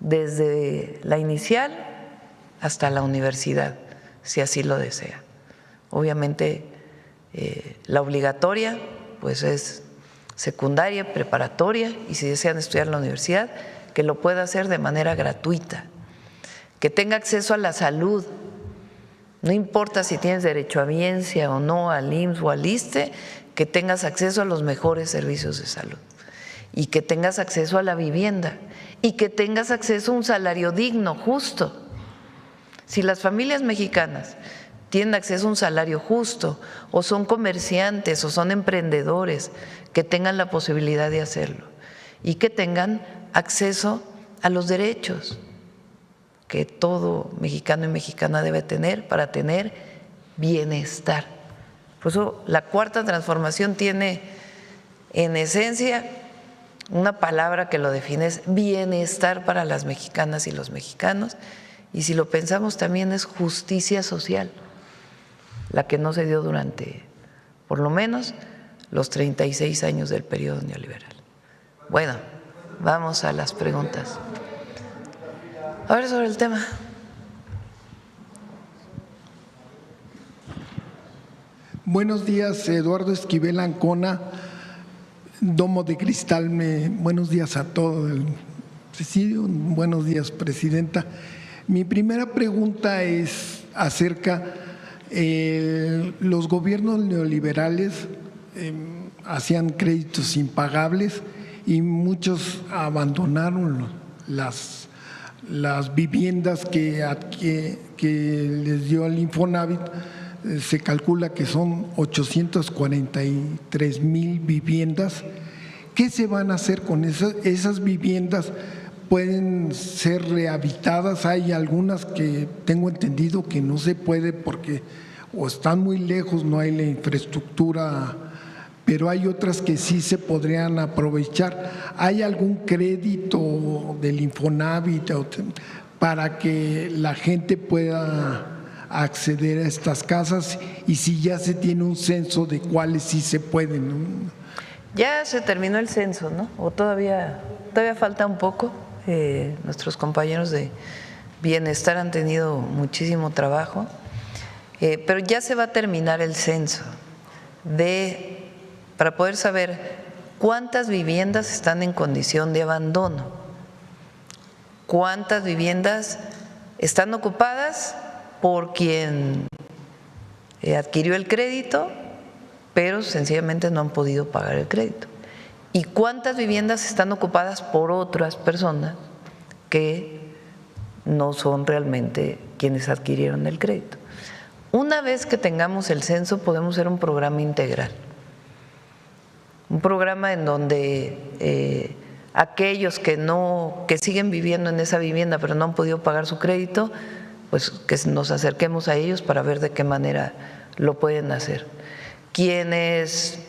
desde la inicial hasta la universidad, si así lo desea. Obviamente, la obligatoria pues es secundaria, preparatoria, y si desean estudiar en la universidad, que lo pueda hacer de manera gratuita, que tenga acceso a la salud. No importa si tienes derecho a biencia o no, al IMSS o al ISSSTE, que tengas acceso a los mejores servicios de salud y que tengas acceso a la vivienda y que tengas acceso a un salario digno, justo. Si las familias mexicanas tienen acceso a un salario justo o son comerciantes o son emprendedores, que tengan la posibilidad de hacerlo y que tengan acceso a los derechos que todo mexicano y mexicana debe tener para tener bienestar. Por eso la cuarta transformación tiene en esencia una palabra que lo define, es bienestar para las mexicanas y los mexicanos, y si lo pensamos también es justicia social, la que no se dio durante por lo menos los 36 años del periodo neoliberal. Bueno, vamos a las preguntas. Ahora sobre el tema. Buenos días, Eduardo Esquivel Ancona, Domo de Cristal. Buenos días a todo el presidio. Buenos días, presidenta. Mi primera pregunta es acerca los gobiernos neoliberales hacían créditos impagables y muchos abandonaron las viviendas que les dio el Infonavit. Se calcula que son 843,000 viviendas. ¿Qué se van a hacer con esas viviendas? ¿Pueden ser rehabilitadas? Hay algunas que tengo entendido que no se puede porque o están muy lejos, no hay la infraestructura, pero hay otras que sí se podrían aprovechar. ¿Hay algún crédito del Infonavit para que la gente pueda acceder a estas casas, y si ya se tiene un censo de cuáles sí se pueden, ¿no? Ya se terminó el censo, ¿no? O todavía falta un poco. Nuestros compañeros de bienestar han tenido muchísimo trabajo, pero ya se va a terminar el censo para poder saber cuántas viviendas están en condición de abandono, cuántas viviendas están ocupadas por quien adquirió el crédito, pero sencillamente no han podido pagar el crédito. ¿Y cuántas viviendas están ocupadas por otras personas que no son realmente quienes adquirieron el crédito? Una vez que tengamos el censo, podemos hacer un programa integral, un programa en donde aquellos que siguen viviendo en esa vivienda pero no han podido pagar su crédito, pues que nos acerquemos a ellos para ver de qué manera lo pueden hacer. Quienes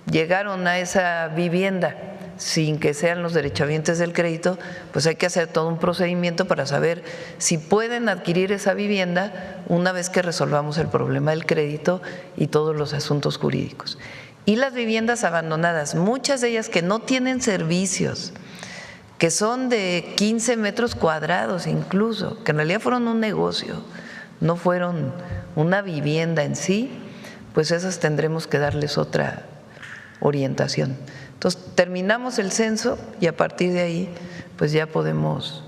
llegaron a esa vivienda sin que sean los derechohabientes del crédito, pues hay que hacer todo un procedimiento para saber si pueden adquirir esa vivienda una vez que resolvamos el problema del crédito y todos los asuntos jurídicos. Y las viviendas abandonadas, muchas de ellas que no tienen servicios, que son de 15 metros cuadrados incluso, que en realidad fueron un negocio, no fueron una vivienda en sí, pues esas tendremos que darles otra orientación. Entonces, terminamos el censo y a partir de ahí, pues ya podemos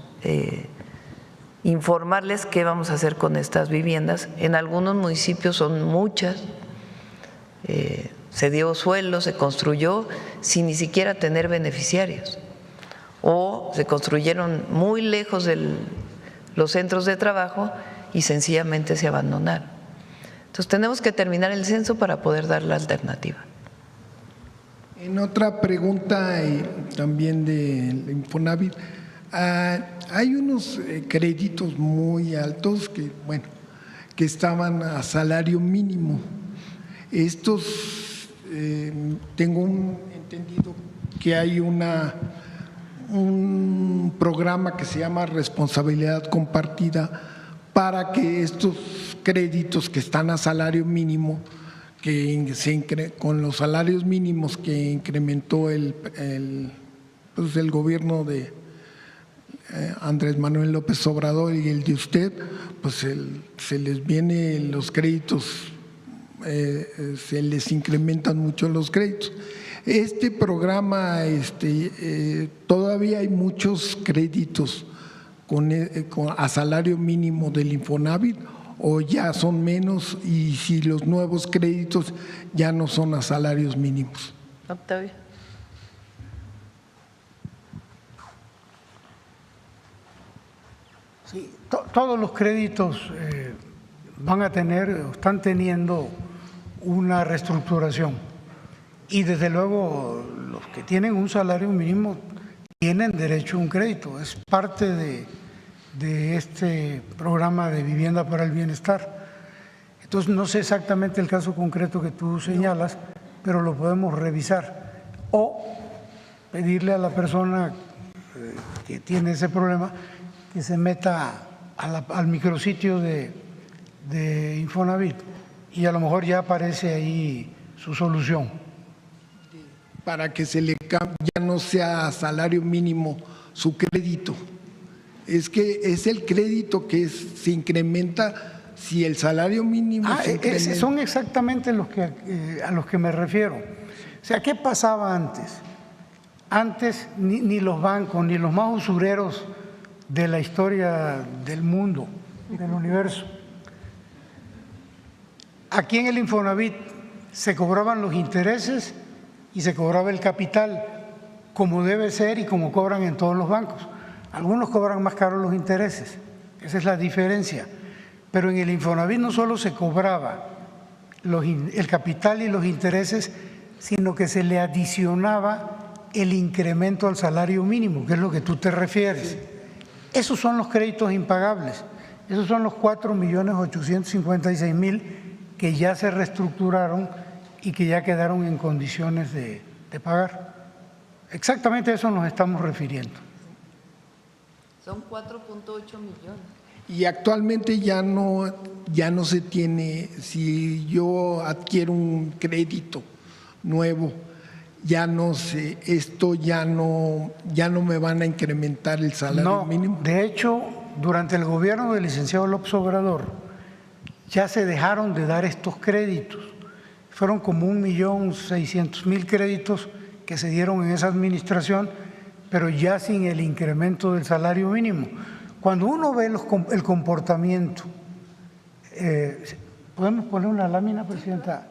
informarles qué vamos a hacer con estas viviendas. En algunos municipios son muchas, se dio suelo, se construyó sin ni siquiera tener beneficiarios, o se construyeron muy lejos de los centros de trabajo y sencillamente se abandonaron. Entonces tenemos que terminar el censo para poder dar la alternativa. En otra pregunta también del Infonavit, hay unos créditos muy altos que estaban a salario mínimo. Estos, tengo entendido que hay un programa que se llama responsabilidad compartida para que estos créditos que están a salario mínimo, con los salarios mínimos que incrementó el gobierno de Andrés Manuel López Obrador y el de usted, pues se les vienen los créditos, se les incrementan mucho los créditos. Este programa, todavía hay muchos créditos a salario mínimo del Infonavit, o ya son menos, y si los nuevos créditos ya no son a salarios mínimos. Octavio. Sí, todos los créditos van a tener, están teniendo una reestructuración, y desde luego los que tienen un salario mínimo tienen derecho a un crédito, es parte de este programa de vivienda para el bienestar. Entonces no sé exactamente el caso concreto que tú señalas, pero lo podemos revisar o pedirle a la persona que tiene ese problema que se meta al micrositio de Infonavit y a lo mejor ya aparece ahí su solución. Para que ya no sea salario mínimo su crédito. Es que es el crédito que se incrementa si el salario mínimo se incrementa. Son exactamente a los que me refiero. O sea, ¿qué pasaba antes? Antes ni los bancos, ni los más usureros de la historia del mundo, del universo. Aquí en el Infonavit se cobraban los intereses y se cobraba el capital, como debe ser y como cobran en todos los bancos. Algunos cobran más caros los intereses, esa es la diferencia. Pero en el Infonavit no solo se cobraba el capital y los intereses, sino que se le adicionaba el incremento al salario mínimo, que es lo que tú te refieres. Esos son los créditos impagables, esos son los 4.856.000 que ya se reestructuraron y que ya quedaron en condiciones de pagar. Exactamente a eso nos estamos refiriendo. Son 4.8 millones. Y actualmente ya no se tiene, si yo adquiero un crédito nuevo, ya no sé, esto ya no me van a incrementar el salario mínimo. De hecho, durante el gobierno del licenciado López Obrador ya se dejaron de dar estos créditos. Fueron como 1.600.000 créditos que se dieron en esa administración, pero ya sin el incremento del salario mínimo. Cuando uno ve el comportamiento, ¿podemos poner una lámina, Presidenta?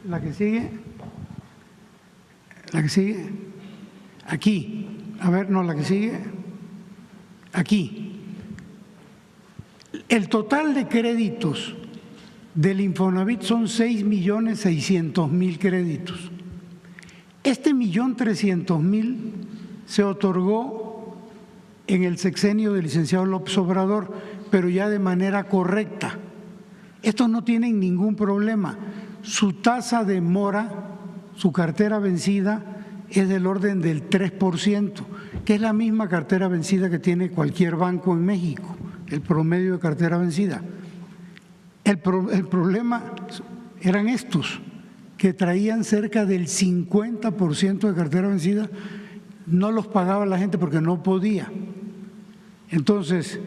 La que sigue, aquí, a ver, no, la que sigue, aquí. El total de créditos del Infonavit son 6.600.000 créditos. Este 1.300.000 se otorgó en el sexenio del licenciado López Obrador, pero ya de manera correcta. Estos no tienen ningún problema. Su tasa de mora, su cartera vencida, es del orden del 3%, que es la misma cartera vencida que tiene cualquier banco en México, el promedio de cartera vencida. El problema eran estos, que traían cerca del 50% de cartera vencida, no los pagaba la gente porque no podía. Entonces,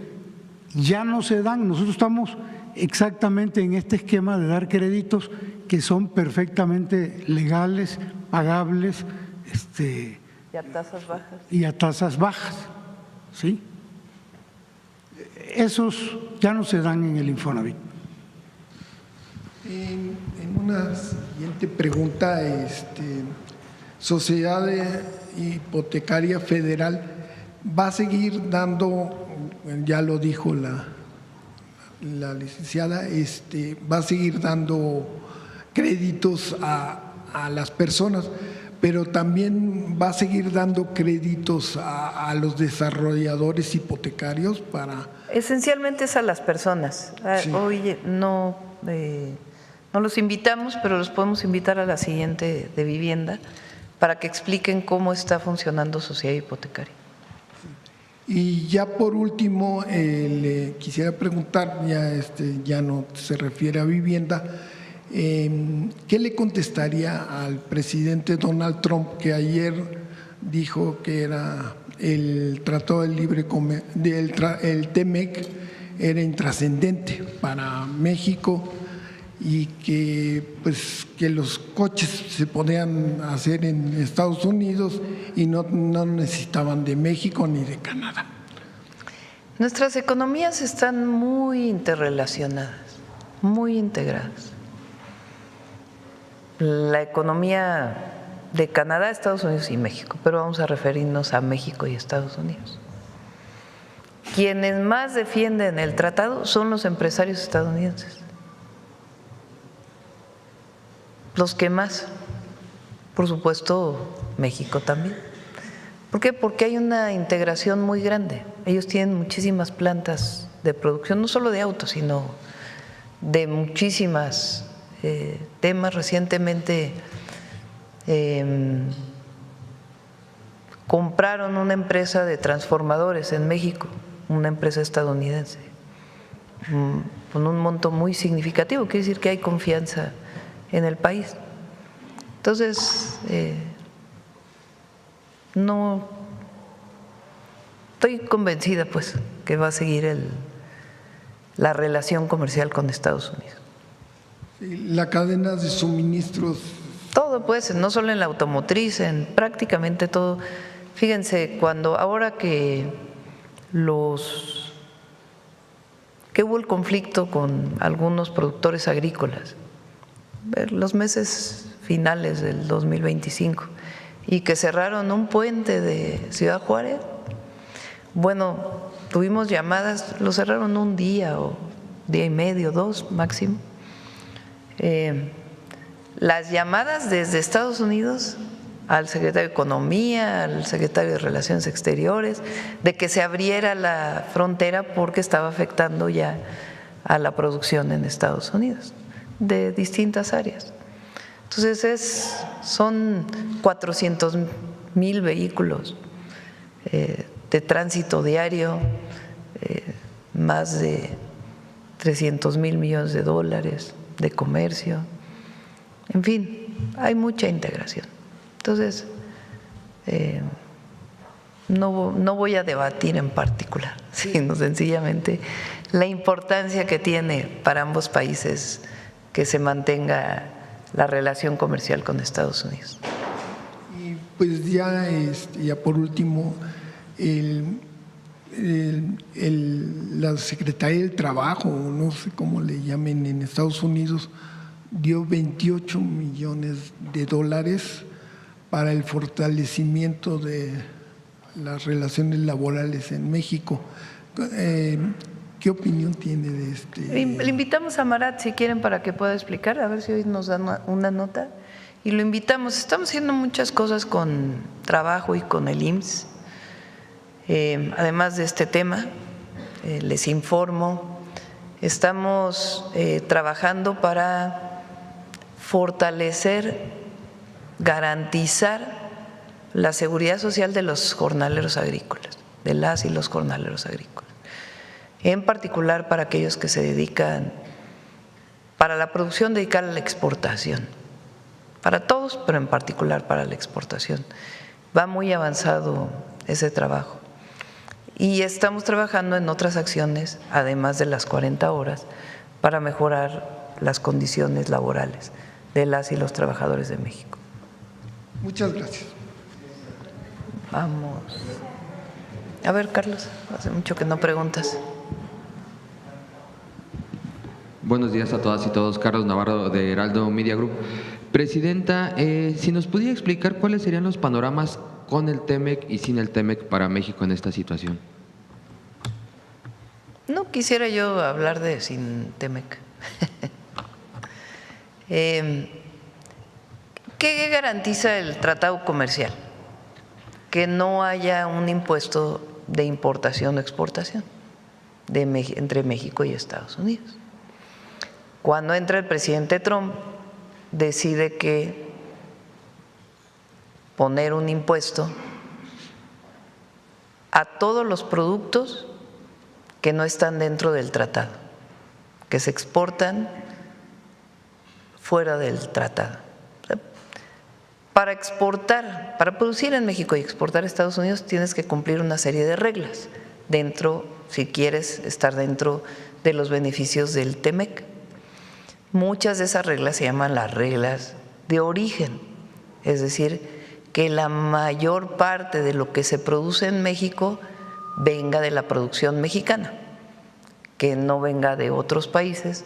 ya no se dan, nosotros estamos exactamente en este esquema de dar créditos que son perfectamente legales, pagables, y a tasas bajas. Y a tasas bajas, ¿sí? esos ya no se dan en el Infonavit. En una siguiente pregunta, Sociedad Hipotecaria Federal va a seguir dando, ya lo dijo la licenciada, va a seguir dando créditos a las personas, pero también va a seguir dando créditos a los desarrolladores hipotecarios para… Esencialmente es a las personas. Sí. Hoy no los invitamos, pero los podemos invitar a la siguiente de vivienda para que expliquen cómo está funcionando Sociedad Hipotecaria. Y ya por último, le quisiera preguntar, ya no se refiere a vivienda, ¿qué le contestaría al presidente Donald Trump, que ayer dijo que era el Tratado de Libre Comercio, el TEMEC, era intrascendente para México y que los coches se podían hacer en Estados Unidos y no necesitaban de México ni de Canadá? Nuestras economías están muy interrelacionadas, muy integradas. La economía de Canadá, Estados Unidos y México, pero vamos a referirnos a México y Estados Unidos. Quienes más defienden el tratado son los empresarios estadounidenses. Los que más, por supuesto, México también. ¿Por qué? Porque hay una integración muy grande. Ellos tienen muchísimas plantas de producción, no solo de autos, sino de muchísimas temas. Recientemente compraron una empresa de transformadores en México, una empresa estadounidense, con un monto muy significativo. Quiere decir que hay confianza en el país. Entonces, no estoy convencida pues que va a seguir la relación comercial con Estados Unidos. La cadena de suministros. Todo pues, no solo en la automotriz, en prácticamente todo. Fíjense, ahora que hubo el conflicto con algunos productores agrícolas, los meses finales del 2025, y que cerraron un puente de Ciudad Juárez, bueno, tuvimos llamadas, lo cerraron un día o día y medio, 2 máximo. Las llamadas desde Estados Unidos al secretario de Economía, al secretario de Relaciones Exteriores, de que se abriera la frontera porque estaba afectando ya a la producción en Estados Unidos, de distintas áreas. Entonces son 400,000 vehículos de tránsito diario, más de 300,000 millones de dólares de comercio, en fin, hay mucha integración. Entonces, no voy a debatir en particular, sino sencillamente la importancia que tiene para ambos países que se mantenga la relación comercial con Estados Unidos. Y pues ya por último, la Secretaría del Trabajo, no sé cómo le llamen en Estados Unidos, dio 28 millones de dólares para el fortalecimiento de las relaciones laborales en México. ¿Qué opinión tiene de Le invitamos a Marat, si quieren, para que pueda explicar, a ver si hoy nos dan una nota. Y lo invitamos. Estamos haciendo muchas cosas con trabajo y con el IMSS. Además de este tema, les informo, estamos trabajando para fortalecer, garantizar la seguridad social de los jornaleros agrícolas, de las y los jornaleros agrícolas, en particular para aquellos que se dedican, para la producción dedicada a la exportación, para todos, pero en particular para la exportación. Va muy avanzado ese trabajo. Y estamos trabajando en otras acciones, además de las 40 horas, para mejorar las condiciones laborales de las y los trabajadores de México. Muchas gracias. Vamos. A ver, Carlos, hace mucho que no preguntas. Buenos días a todas y todos. Carlos Navarro de Heraldo Media Group. Presidenta, si nos pudiera explicar cuáles serían los panoramas con el TEMEC y sin el TEMEC para México en esta situación. No quisiera yo hablar de sin TEMEC. ¿Qué garantiza el tratado comercial? Que no haya un impuesto de importación o exportación entre México y Estados Unidos. Cuando entra el presidente Trump, decide que poner un impuesto a todos los productos que no están dentro del tratado, que se exportan fuera del tratado. Para exportar, para producir en México y exportar a Estados Unidos tienes que cumplir una serie de reglas dentro, si quieres estar dentro de los beneficios del TEMEC. Muchas de esas reglas se llaman las reglas de origen, es decir, que la mayor parte de lo que se produce en México venga de la producción mexicana, que no venga de otros países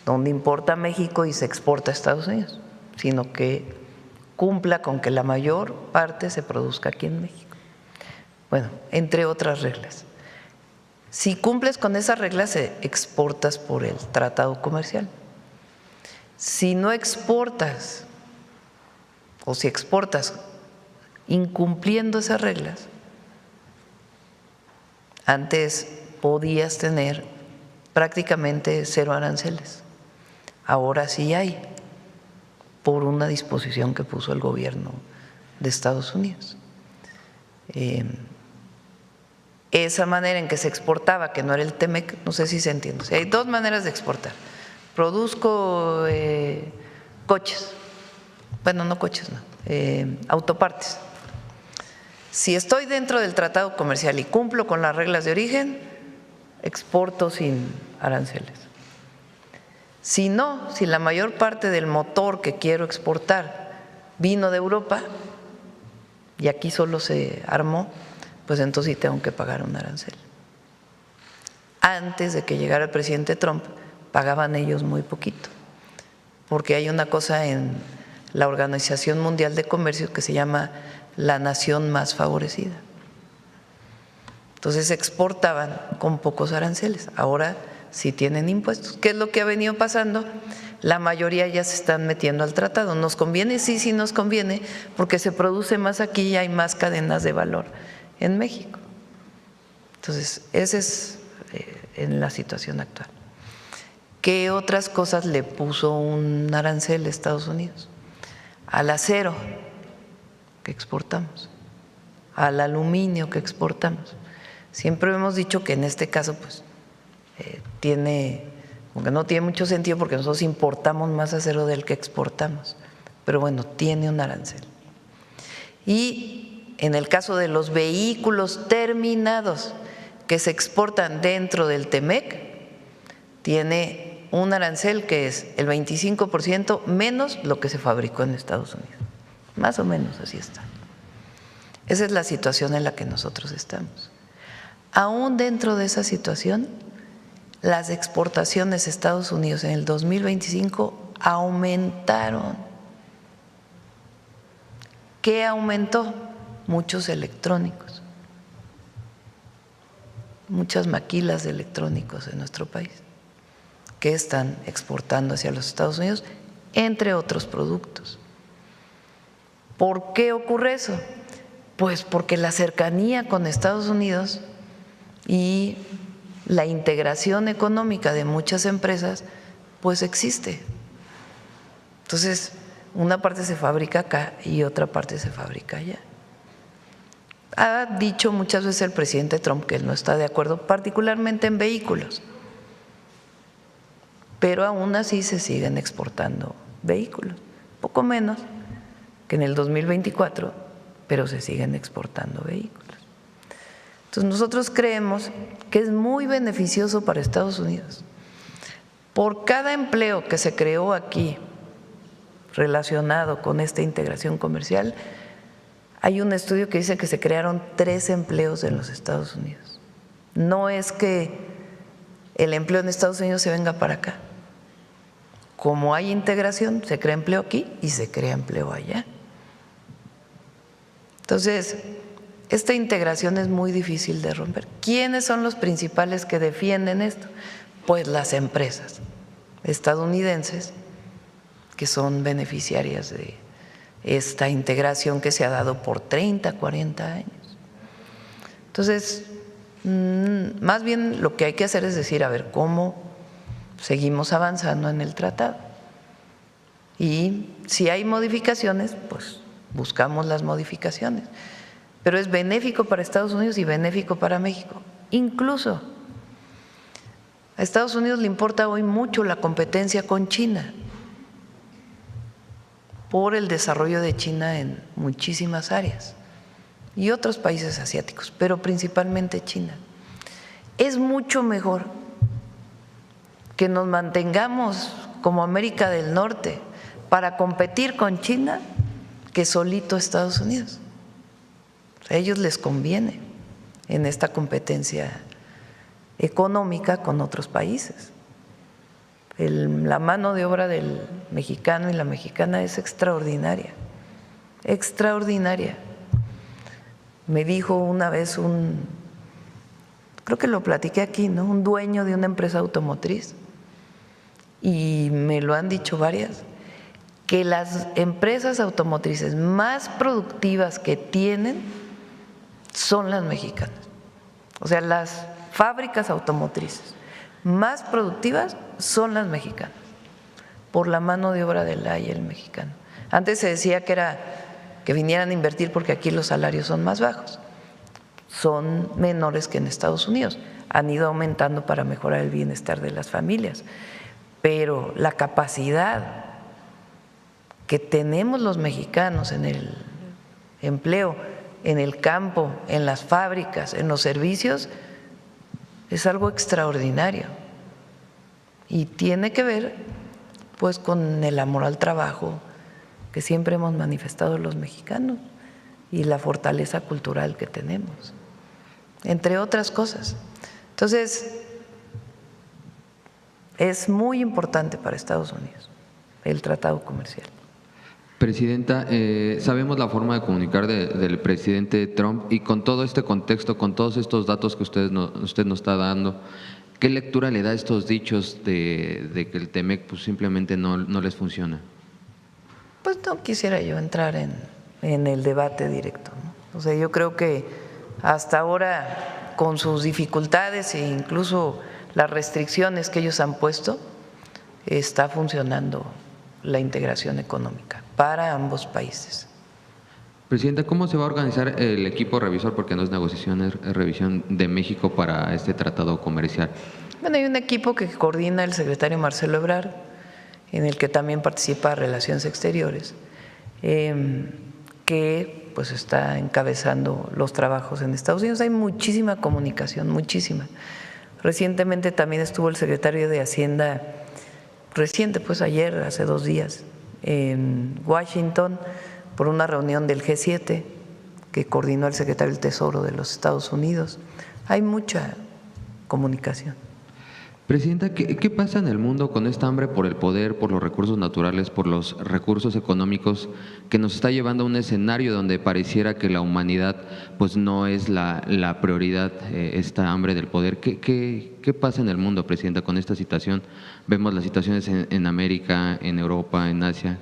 donde importa México y se exporta a Estados Unidos, sino que cumpla con que la mayor parte se produzca aquí en México. Bueno, entre otras reglas. Si cumples con esas reglas, exportas por el tratado comercial. Si no exportas, o si exportas incumpliendo esas reglas, antes podías tener prácticamente 0 aranceles. Ahora sí hay, por una disposición que puso el gobierno de Estados Unidos. Esa manera en que se exportaba, que no era el TEMEC, no sé si se entiende. O sea, hay dos maneras de exportar. Produzco coches, bueno, no coches, no, autopartes. Si estoy dentro del tratado comercial y cumplo con las reglas de origen, exporto sin aranceles. Si no, si la mayor parte del motor que quiero exportar vino de Europa y aquí solo se armó, pues entonces sí tengo que pagar un arancel. Antes de que llegara el presidente Trump, pagaban ellos muy poquito, porque hay una cosa en la Organización Mundial de Comercio que se llama la nación más favorecida. Entonces exportaban con pocos aranceles, ahora sí tienen impuestos. ¿Qué es lo que ha venido pasando? La mayoría ya se están metiendo al tratado. ¿Nos conviene? Sí, sí nos conviene, porque se produce más aquí y hay más cadenas de valor en México. Entonces, esa es en la situación actual. ¿Qué otras cosas le puso un arancel a Estados Unidos? Al acero que exportamos, al aluminio que exportamos. Siempre hemos dicho que en este caso pues aunque no tiene mucho sentido porque nosotros importamos más acero del que exportamos, pero bueno, tiene un arancel. Y en el caso de los vehículos terminados que se exportan dentro del TEMEC, tiene un arancel que es el 25% menos lo que se fabricó en Estados Unidos. Más o menos así está. Esa es la situación en la que nosotros estamos. Aún dentro de esa situación, las exportaciones a Estados Unidos en el 2025 aumentaron. ¿Qué aumentó? Muchos electrónicos, muchas maquilas de electrónicos en nuestro país que están exportando hacia los Estados Unidos, entre otros productos. ¿Por qué ocurre eso? Pues porque la cercanía con Estados Unidos y la integración económica de muchas empresas, pues existe. Entonces, una parte se fabrica acá y otra parte se fabrica allá. Ha dicho muchas veces el presidente Trump que él no está de acuerdo, particularmente en vehículos, pero aún así se siguen exportando vehículos, poco menos que en el 2024, pero se siguen exportando vehículos. Entonces nosotros creemos que es muy beneficioso para Estados Unidos. Por cada empleo que se creó aquí relacionado con esta integración comercial, hay un estudio que dice que se crearon 3 empleos en los Estados Unidos. No es que el empleo en Estados Unidos se venga para acá, como hay integración, se crea empleo aquí y se crea empleo allá. Entonces, esta integración es muy difícil de romper. ¿Quiénes son los principales que defienden esto? Pues las empresas estadounidenses, que son beneficiarias de esta integración que se ha dado por 30, 40 años. Entonces, más bien lo que hay que hacer es decir, a ver, ¿cómo seguimos avanzando en el tratado? Y si hay modificaciones, pues buscamos las modificaciones. Pero es benéfico para Estados Unidos y benéfico para México. Incluso a Estados Unidos le importa hoy mucho la competencia con China por el desarrollo de China en muchísimas áreas y otros países asiáticos, pero principalmente China. Es mucho mejor que nos mantengamos como América del Norte para competir con China que solito Estados Unidos. A ellos les conviene en esta competencia económica con otros países. La mano de obra del mexicano y la mexicana es extraordinaria, extraordinaria. Me dijo una vez creo que lo platiqué aquí, ¿no? Un dueño de una empresa automotriz, y me lo han dicho varias, que las empresas automotrices más productivas que tienen son las mexicanas. O sea, las fábricas automotrices más productivas son las mexicanas, por la mano de obra del el mexicano. Antes se decía que vinieran a invertir porque aquí los salarios son más bajos, son menores que en Estados Unidos, han ido aumentando para mejorar el bienestar de las familias, pero la capacidad que tenemos los mexicanos en el empleo, en el campo, en las fábricas, en los servicios, es algo extraordinario y tiene que ver pues con el amor al trabajo que siempre hemos manifestado los mexicanos y la fortaleza cultural que tenemos, entre otras cosas. Entonces, es muy importante para Estados Unidos el tratado comercial. Presidenta, sabemos la forma de comunicar del presidente Trump, y con todo este contexto, con todos estos datos que usted nos está dando, ¿qué lectura le da a estos dichos de que el TEMEC pues simplemente no les funciona? Pues no quisiera yo entrar en el debate directo, ¿no? O sea, yo creo que hasta ahora, con sus dificultades e incluso las restricciones que ellos han puesto, está funcionando la integración económica para ambos países. Presidenta, ¿cómo se va a organizar el equipo revisor, porque no es negociación, es revisión, de México para este tratado comercial? Bueno, hay un equipo que coordina el secretario Marcelo Ebrard, en el que también participa Relaciones Exteriores, que pues está encabezando los trabajos en Estados Unidos. Hay muchísima comunicación, muchísima. Recientemente también estuvo el secretario de Hacienda, reciente, pues ayer, hace 2 días, en Washington por una reunión del G7 que coordinó el secretario del Tesoro de los Estados Unidos. Hay mucha comunicación. Presidenta, ¿qué pasa en el mundo con esta hambre por el poder, por los recursos naturales, por los recursos económicos, que nos está llevando a un escenario donde pareciera que la humanidad pues no es la prioridad, esta hambre del poder? ¿Qué pasa en el mundo, Presidenta, con esta situación? Vemos las situaciones en América, en Europa, en Asia.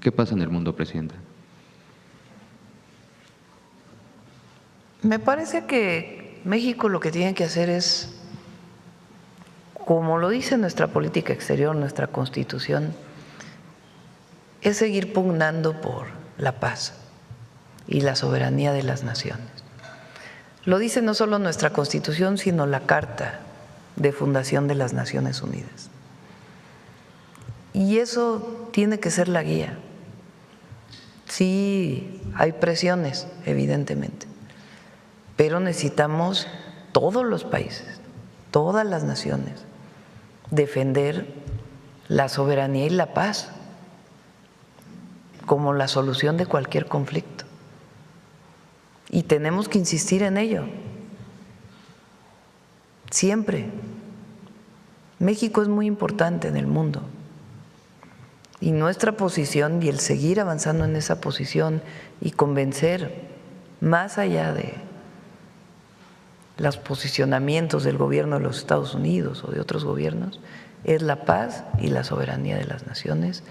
¿Qué pasa en el mundo, Presidenta? Me parece que México lo que tiene que hacer es, como lo dice nuestra política exterior, nuestra Constitución, es seguir pugnando por la paz y la soberanía de las naciones. Lo dice no solo nuestra Constitución, sino la Carta de Fundación de las Naciones Unidas. Y eso tiene que ser la guía. Sí, hay presiones, evidentemente, pero necesitamos todos los países, todas las naciones, defender la soberanía y la paz como la solución de cualquier conflicto. Y tenemos que insistir en ello, siempre. México es muy importante en el mundo, Y nuestra posición y el seguir avanzando en esa posición y convencer más allá de los posicionamientos del gobierno de los Estados Unidos o de otros gobiernos es la paz y la soberanía de las naciones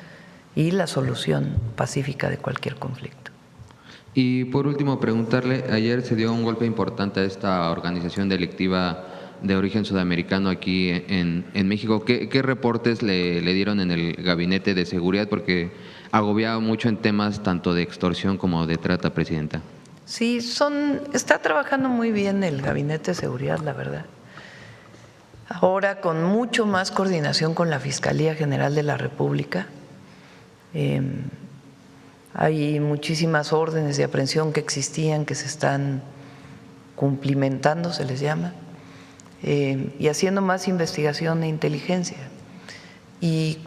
y la solución pacífica de cualquier conflicto. Y por último, preguntarle, ayer se dio un golpe importante a esta organización delictiva de origen sudamericano aquí en México. ¿Qué reportes le dieron en el gabinete de seguridad? Porque agobiaba mucho en temas tanto de extorsión como de trata, Presidenta. Sí, está trabajando muy bien el gabinete de seguridad, la verdad. Ahora con mucho más coordinación con la Fiscalía General de la República. Hay muchísimas órdenes de aprehensión que existían, que se están cumplimentando, se les llama, y haciendo más investigación e inteligencia. Y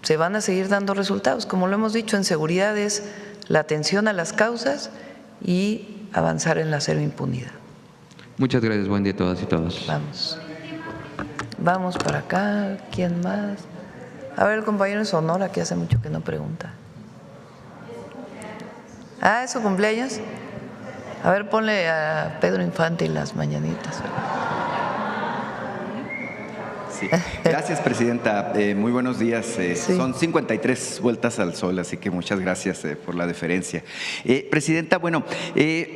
se van a seguir dando resultados. Como lo hemos dicho, en seguridad es la atención a las causas y avanzar en la cero impunidad. Muchas gracias, buen día a todas y todos. Vamos para acá, ¿quién más? A ver, el compañero en Sonora, que hace mucho que no pregunta. ¿Es su cumpleaños? A ver, ponle a Pedro Infante y las mañanitas. Sí. Gracias, Presidenta. Muy buenos días. Sí. Son 53 vueltas al sol, así que muchas gracias por la deferencia. Presidenta, bueno,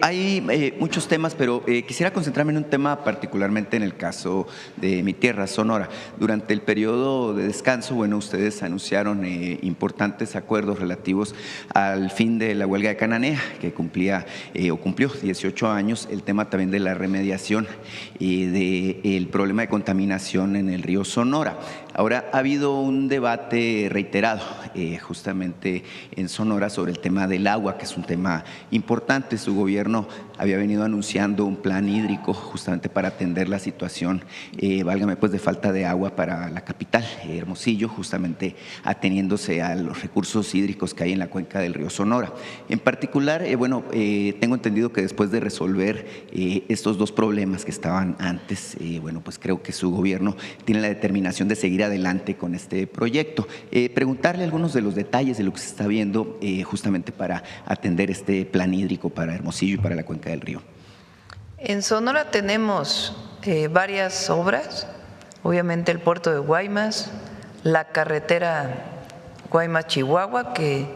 hay muchos temas, pero quisiera concentrarme en un tema particularmente en el caso de mi tierra, Sonora. Durante el periodo de descanso, bueno, ustedes anunciaron importantes acuerdos relativos al fin de la huelga de Cananea, que cumplió 18 años, el tema también de la remediación y del problema de contaminación en el río Sonora. Ahora, ha habido un debate reiterado justamente en Sonora sobre el tema del agua, que es un tema importante. Su gobierno había venido anunciando un plan hídrico justamente para atender la situación, válgame pues, de falta de agua para la capital, Hermosillo, justamente ateniéndose a los recursos hídricos que hay en la cuenca del río Sonora. En particular, tengo entendido que después de resolver estos dos problemas que estaban antes, pues creo que su gobierno tiene la determinación de seguir adelante con este proyecto. Preguntarle algunos de los detalles de lo que se está viendo justamente para atender este plan hídrico para Hermosillo y para la cuenca del río. En Sonora tenemos varias obras, obviamente el puerto de Guaymas, la carretera Guaymas-Chihuahua, que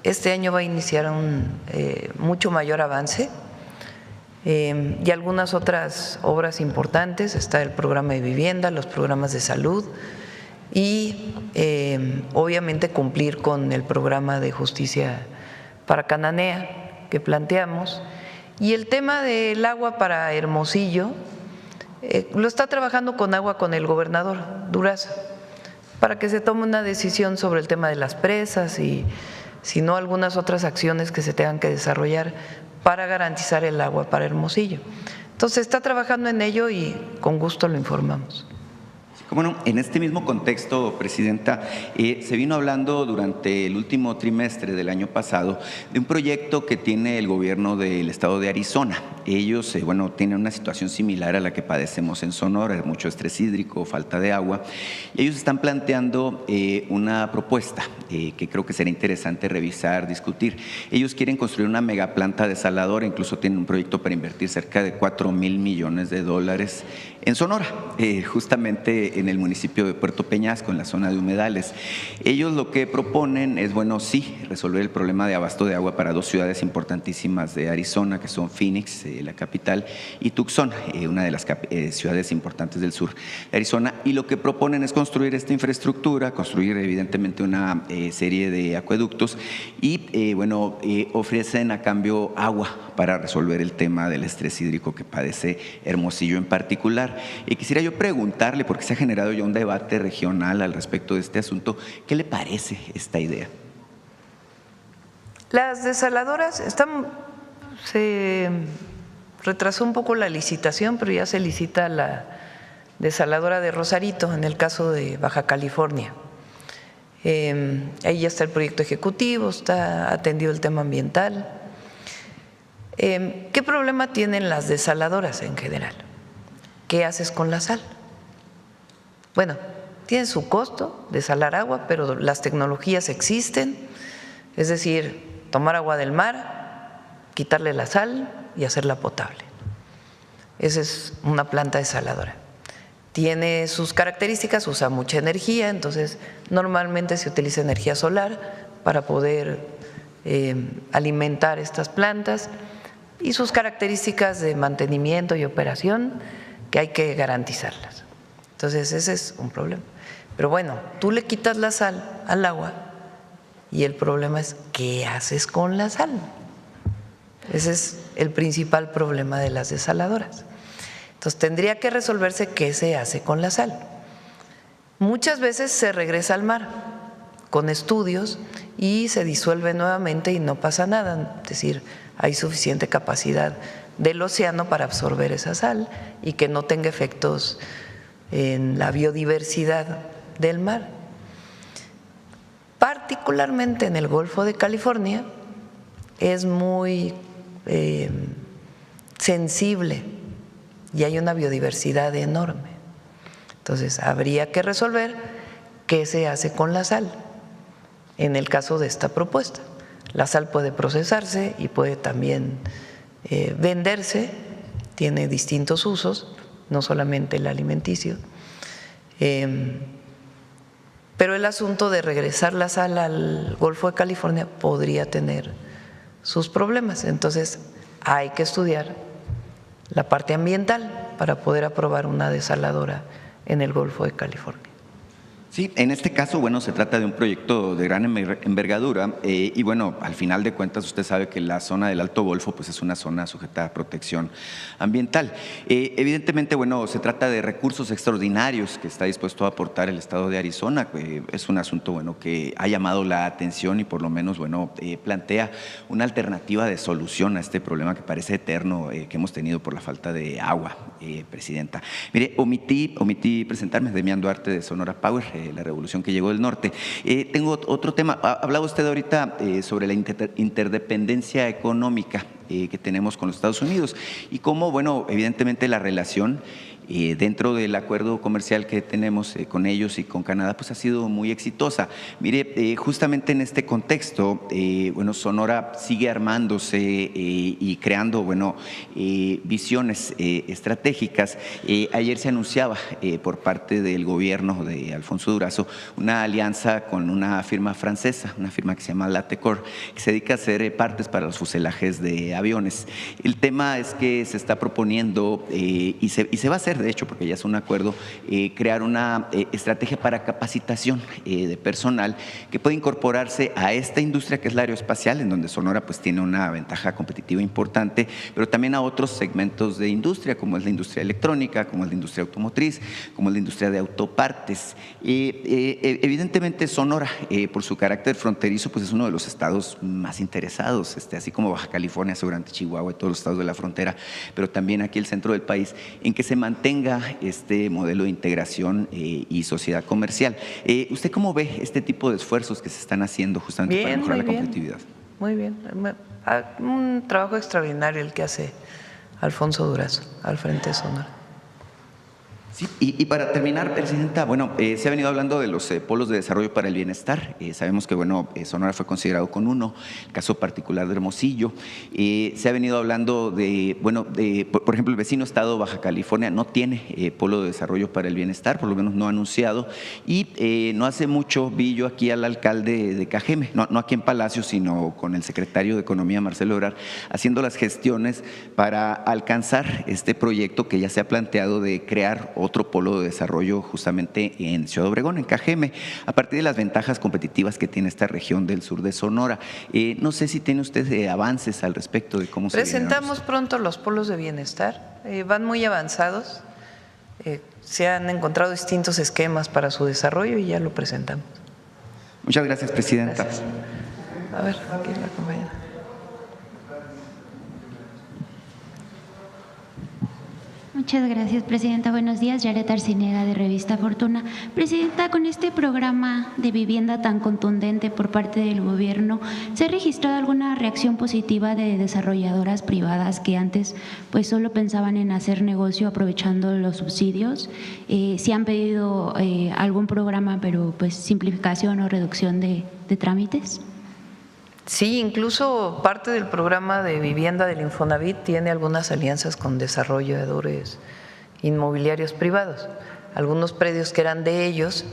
este año va a iniciar un mucho mayor avance, y algunas otras obras importantes. Está el programa de vivienda, los programas de salud y obviamente cumplir con el programa de justicia para Cananea que planteamos. Y el tema del agua para Hermosillo lo está trabajando con el gobernador Durazo para que se tome una decisión sobre el tema de las presas y si no algunas otras acciones que se tengan que desarrollar para garantizar el agua para Hermosillo. Entonces está trabajando en ello y con gusto lo informamos. Bueno, en este mismo contexto, Presidenta, se vino hablando durante el último trimestre del año pasado de un proyecto que tiene el gobierno del estado de Arizona. Ellos, tienen una situación similar a la que padecemos en Sonora, mucho estrés hídrico, falta de agua. Y ellos están planteando una propuesta que creo que será interesante revisar, discutir. Ellos quieren construir una megaplanta desaladora, incluso tienen un proyecto para invertir cerca de $4,000 millones en Sonora, justamente en el municipio de Puerto Peñasco, en la zona de humedales. Ellos lo que proponen es, sí, resolver el problema de abasto de agua para dos ciudades importantísimas de Arizona, que son Phoenix, la capital, y Tucson, una de las ciudades importantes del sur de Arizona. Y lo que proponen es construir esta infraestructura, construir evidentemente una serie de acueductos y, ofrecen a cambio agua para resolver el tema del estrés hídrico que padece Hermosillo en particular. Quisiera yo preguntarle, porque se ha generado ya un debate regional al respecto de este asunto, ¿qué le parece esta idea? Las desaladoras se retrasó un poco la licitación, pero ya se licita la desaladora de Rosarito, en el caso de Baja California. Ahí ya está el proyecto ejecutivo, está atendido el tema ambiental. ¿Qué problema tienen las desaladoras en general? ¿Qué haces con la sal? Bueno, tiene su costo desalar agua, pero las tecnologías existen, es decir, tomar agua del mar, quitarle la sal y hacerla potable. Esa es una planta desaladora. Tiene sus características, usa mucha energía, entonces normalmente se utiliza energía solar para poder alimentar estas plantas y sus características de mantenimiento y operación que hay que garantizarlas. Entonces ese es un problema. Pero bueno, tú le quitas la sal al agua y el problema es ¿qué haces con la sal? Ese es el principal problema de las desaladoras. Entonces tendría que resolverse qué se hace con la sal. Muchas veces se regresa al mar con estudios y se disuelve nuevamente y no pasa nada, es decir, hay suficiente capacidad del océano para absorber esa sal y que no tenga efectos en la biodiversidad del mar. Particularmente en el Golfo de California es muy sensible y hay una biodiversidad enorme. Entonces habría que resolver qué se hace con la sal. En el caso de esta propuesta, la sal puede procesarse y puede también venderse, tiene distintos usos, no solamente el alimenticio. Pero el asunto de regresar la sal al Golfo de California podría tener sus problemas. Entonces hay que estudiar la parte ambiental para poder aprobar una desaladora en el Golfo de California. Sí, en este caso, bueno, se trata de un proyecto de gran envergadura y bueno, al final de cuentas usted sabe que la zona del Alto Golfo pues es una zona sujeta a protección ambiental. Evidentemente, bueno, se trata de recursos extraordinarios que está dispuesto a aportar el estado de Arizona. Es un asunto, bueno, que ha llamado la atención y por lo menos, bueno, plantea una alternativa de solución a este problema que parece eterno que hemos tenido por la falta de agua, Presidenta. Mire, omití presentarme, Demián Duarte de Sonora Power, la revolución que llegó del norte. Tengo otro tema. Hablaba usted ahorita sobre la interdependencia económica que tenemos con los Estados Unidos y cómo, bueno, evidentemente la relación dentro del acuerdo comercial que tenemos con ellos y con Canadá, pues ha sido muy exitosa. Mire, justamente en este contexto, bueno, Sonora sigue armándose y creando, bueno, visiones estratégicas. Ayer se anunciaba por parte del gobierno de Alfonso Durazo una alianza con una firma francesa, una firma que se llama Latecor, que se dedica a hacer partes para los fuselajes de aviones. El tema es que se está proponiendo y se va a hacer, de hecho, porque ya es un acuerdo, crear una estrategia para capacitación de personal que puede incorporarse a esta industria que es la aeroespacial, en donde Sonora pues tiene una ventaja competitiva importante, pero también a otros segmentos de industria, como es la industria electrónica, como es la industria automotriz, como es la industria de autopartes. Evidentemente Sonora, por su carácter fronterizo, pues es uno de los estados más interesados, así como Baja California, seguramente Chihuahua y todos los estados de la frontera, pero también aquí el centro del país, en que se mantenga este modelo de integración y sociedad comercial. ¿Usted cómo ve este tipo de esfuerzos que se están haciendo justamente para mejorar la competitividad? Muy bien, un trabajo extraordinario el que hace Alfonso Durazo al frente de Sonora. Sí, y para terminar, Presidenta, bueno, se ha venido hablando de los polos de desarrollo para el bienestar. Sabemos que, bueno, Sonora fue considerado con uno, el caso particular de Hermosillo. Se ha venido hablando de, bueno, por ejemplo, el vecino estado Baja California no tiene polo de desarrollo para el bienestar, por lo menos no ha anunciado. Y no hace mucho vi yo aquí al alcalde de Cajeme, no aquí en Palacio, sino con el secretario de Economía, Marcelo Ebrard, haciendo las gestiones para alcanzar este proyecto que ya se ha planteado de crear otro polo de desarrollo justamente en Ciudad Obregón, en Cajeme, a partir de las ventajas competitivas que tiene esta región del sur de Sonora. No sé si tiene usted avances al respecto de cómo se presentamos pronto los polos de bienestar, van muy avanzados, se han encontrado distintos esquemas para su desarrollo y ya lo presentamos. Muchas gracias, Presidenta. Gracias. A ver, aquí la compañera. Muchas gracias, Presidenta. Buenos días. Yaret Arcinega, de Revista Fortuna. Presidenta, con este programa de vivienda tan contundente por parte del Gobierno, ¿se ha registrado alguna reacción positiva de desarrolladoras privadas que antes pues solo pensaban en hacer negocio aprovechando los subsidios? ¿Si han pedido algún programa, pero pues simplificación o reducción de trámites? Sí, incluso parte del programa de vivienda del Infonavit tiene algunas alianzas con desarrolladores inmobiliarios privados. Algunos predios que eran de ellos,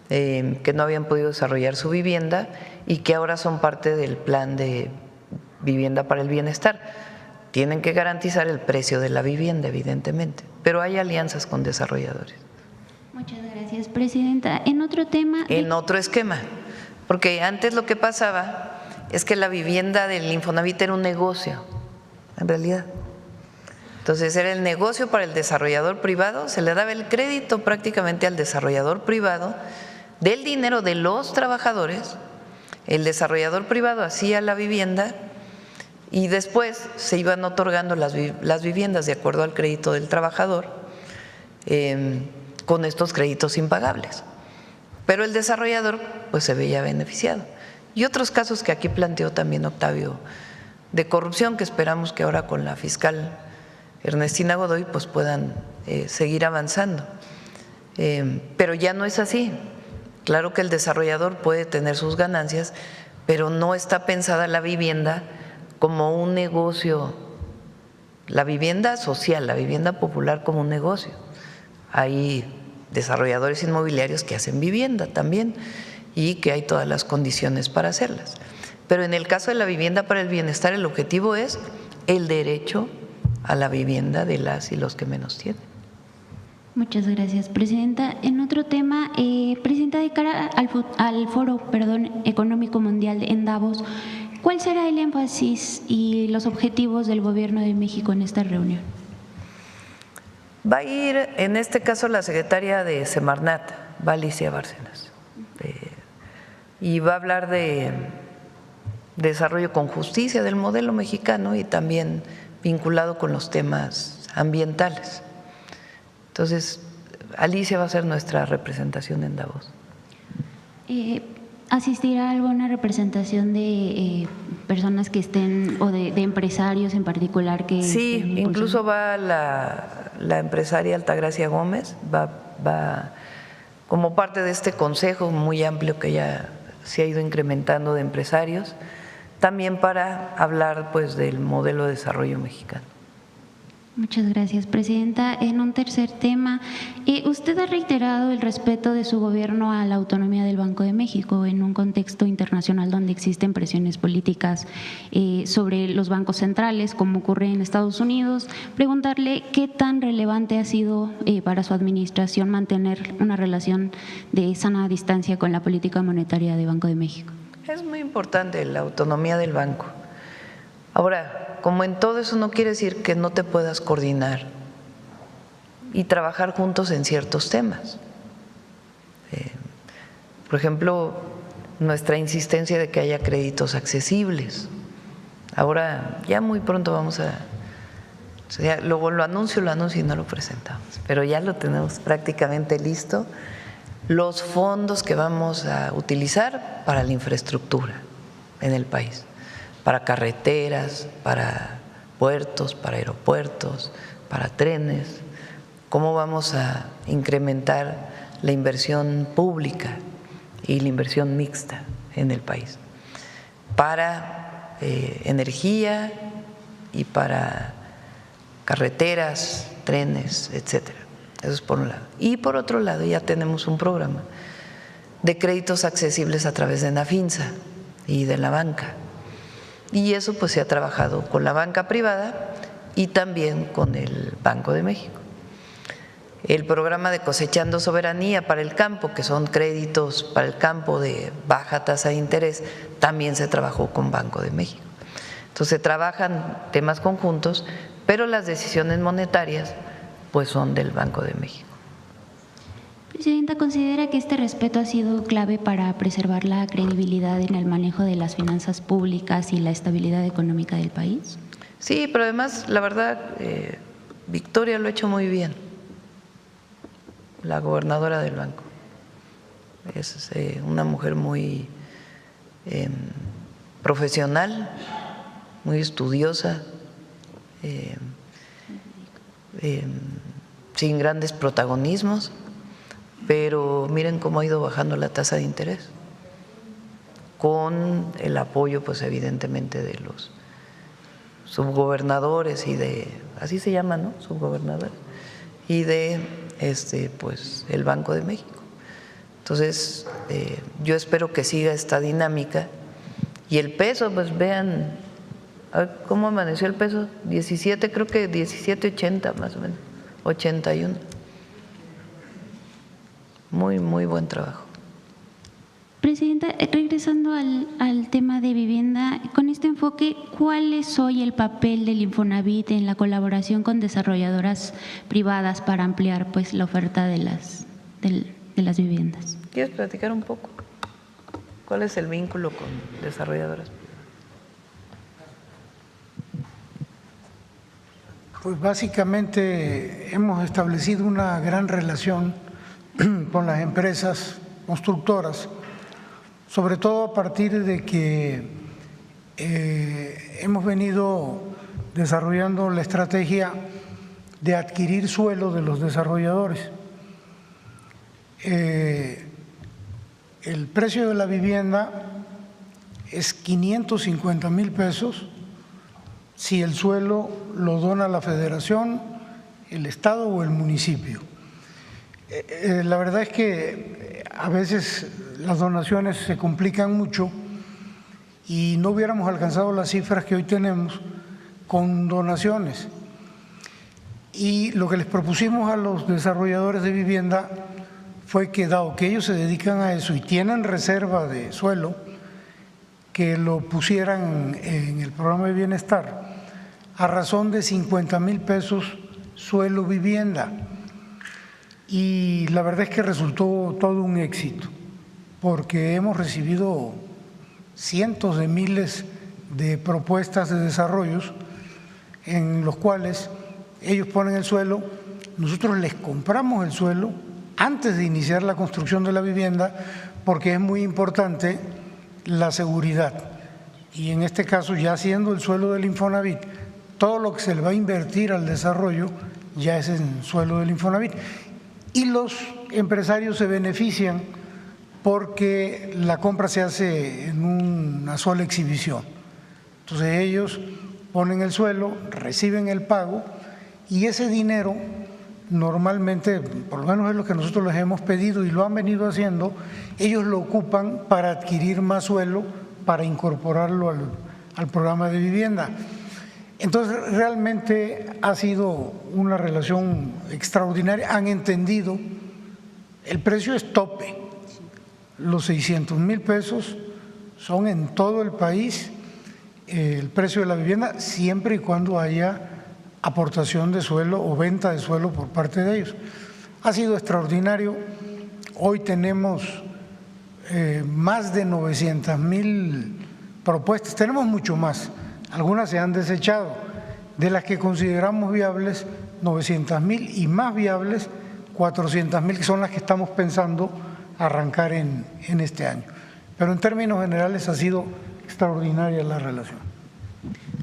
que no habían podido desarrollar su vivienda y que ahora son parte del plan de vivienda para el bienestar. Tienen que garantizar el precio de la vivienda, evidentemente, pero hay alianzas con desarrolladores. Muchas gracias, Presidenta. En otro tema… En otro esquema, porque antes lo que pasaba es que la vivienda del Infonavit era un negocio, en realidad. Entonces era el negocio para el desarrollador privado, se le daba el crédito prácticamente al desarrollador privado del dinero de los trabajadores, el desarrollador privado hacía la vivienda y después se iban otorgando las viviendas de acuerdo al crédito del trabajador con estos créditos impagables. Pero el desarrollador pues se veía beneficiado. Y otros casos que aquí planteó también Octavio de corrupción, que esperamos que ahora con la fiscal Ernestina Godoy pues puedan seguir avanzando. Pero ya no es así. Claro que el desarrollador puede tener sus ganancias, pero no está pensada la vivienda como un negocio, la vivienda social, la vivienda popular como un negocio. Hay desarrolladores inmobiliarios que hacen vivienda también y que hay todas las condiciones para hacerlas. Pero en el caso de la vivienda para el bienestar, el objetivo es el derecho a la vivienda de las y los que menos tienen. Muchas gracias, Presidenta. En otro tema, Presidenta, de cara al Foro Económico Mundial en Davos, ¿cuál será el énfasis y los objetivos del Gobierno de México en esta reunión? Va a ir, en este caso, la secretaria de Semarnat, Alicia Bárcenas, y va a hablar de desarrollo con justicia del modelo mexicano y también vinculado con los temas ambientales. Entonces, Alicia va a ser nuestra representación en Davos. ¿Asistirá alguna representación de personas que estén, o de empresarios en particular que… Sí, incluso va la empresaria Altagracia Gómez, va como parte de este consejo muy amplio que ya se ha ido incrementando de empresarios, también para hablar pues del modelo de desarrollo mexicano. Muchas gracias, Presidenta. En un tercer tema, usted ha reiterado el respeto de su gobierno a la autonomía del Banco de México en un contexto internacional donde existen presiones políticas sobre los bancos centrales, como ocurre en Estados Unidos. Preguntarle qué tan relevante ha sido para su administración mantener una relación de sana distancia con la política monetaria del Banco de México. Es muy importante la autonomía del banco. Ahora, como en todo eso no quiere decir que no te puedas coordinar y trabajar juntos en ciertos temas. Por ejemplo, nuestra insistencia de que haya créditos accesibles. Ahora, ya muy pronto vamos a… luego lo anuncio y no lo presentamos, pero ya lo tenemos prácticamente listo, los fondos que vamos a utilizar para la infraestructura en el país, para carreteras, para puertos, para aeropuertos, para trenes, cómo vamos a incrementar la inversión pública y la inversión mixta en el país, para energía y para carreteras, trenes, etcétera. Eso es por un lado. Y por otro lado ya tenemos un programa de créditos accesibles a través de Nafinsa y de la banca. Y eso pues se ha trabajado con la banca privada y también con el Banco de México. El programa de Cosechando Soberanía para el campo, que son créditos para el campo de baja tasa de interés, también se trabajó con Banco de México. Entonces se trabajan temas conjuntos, pero las decisiones monetarias pues son del Banco de México. Presidenta, ¿considera que este respeto ha sido clave para preservar la credibilidad en el manejo de las finanzas públicas y la estabilidad económica del país? Sí, pero además, la verdad, Victoria lo ha hecho muy bien, la gobernadora del banco. Es una mujer muy profesional, muy estudiosa, sin grandes protagonismos, pero miren cómo ha ido bajando la tasa de interés, con el apoyo, pues evidentemente, de los subgobernadores y de, así se llaman, ¿no? Subgobernadores, y de pues el Banco de México. Entonces, yo espero que siga esta dinámica. Y el peso, pues vean, ¿cómo amaneció el peso? 17, creo que 17.80 más o menos, 81. Muy, muy buen trabajo. Presidenta, regresando al tema de vivienda, con este enfoque, ¿cuál es hoy el papel del Infonavit en la colaboración con desarrolladoras privadas para ampliar pues la oferta de las viviendas? ¿Quieres platicar un poco? ¿Cuál es el vínculo con desarrolladoras? Pues básicamente hemos establecido una gran relación con las empresas constructoras, sobre todo a partir de que hemos venido desarrollando la estrategia de adquirir suelo de los desarrolladores. El precio de la vivienda es 550,000 pesos si el suelo lo dona la federación, el estado o el municipio. La verdad es que a veces las donaciones se complican mucho y no hubiéramos alcanzado las cifras que hoy tenemos con donaciones. Y lo que les propusimos a los desarrolladores de vivienda fue que, dado que ellos se dedican a eso y tienen reserva de suelo, que lo pusieran en el programa de bienestar a razón de 50,000 pesos suelo vivienda. Y la verdad es que resultó todo un éxito, porque hemos recibido cientos de miles de propuestas de desarrollos en los cuales ellos ponen el suelo, nosotros les compramos el suelo antes de iniciar la construcción de la vivienda, porque es muy importante la seguridad. Y en este caso, ya siendo el suelo del Infonavit, todo lo que se le va a invertir al desarrollo ya es en suelo del Infonavit. Y los empresarios se benefician porque la compra se hace en una sola exhibición. Entonces ellos ponen el suelo, reciben el pago y ese dinero normalmente, por lo menos es lo que nosotros les hemos pedido y lo han venido haciendo, ellos lo ocupan para adquirir más suelo, para incorporarlo al programa de vivienda. Entonces realmente ha sido una relación extraordinaria, han entendido, el precio es tope, los 600,000 pesos son en todo el país el precio de la vivienda, siempre y cuando haya aportación de suelo o venta de suelo por parte de ellos. Ha sido extraordinario. Hoy tenemos más de 900,000 propuestas, tenemos mucho más, algunas se han desechado, de las que consideramos viables 900,000 y más viables 400,000, que son las que estamos pensando arrancar en este año. Pero en términos generales ha sido extraordinaria la relación.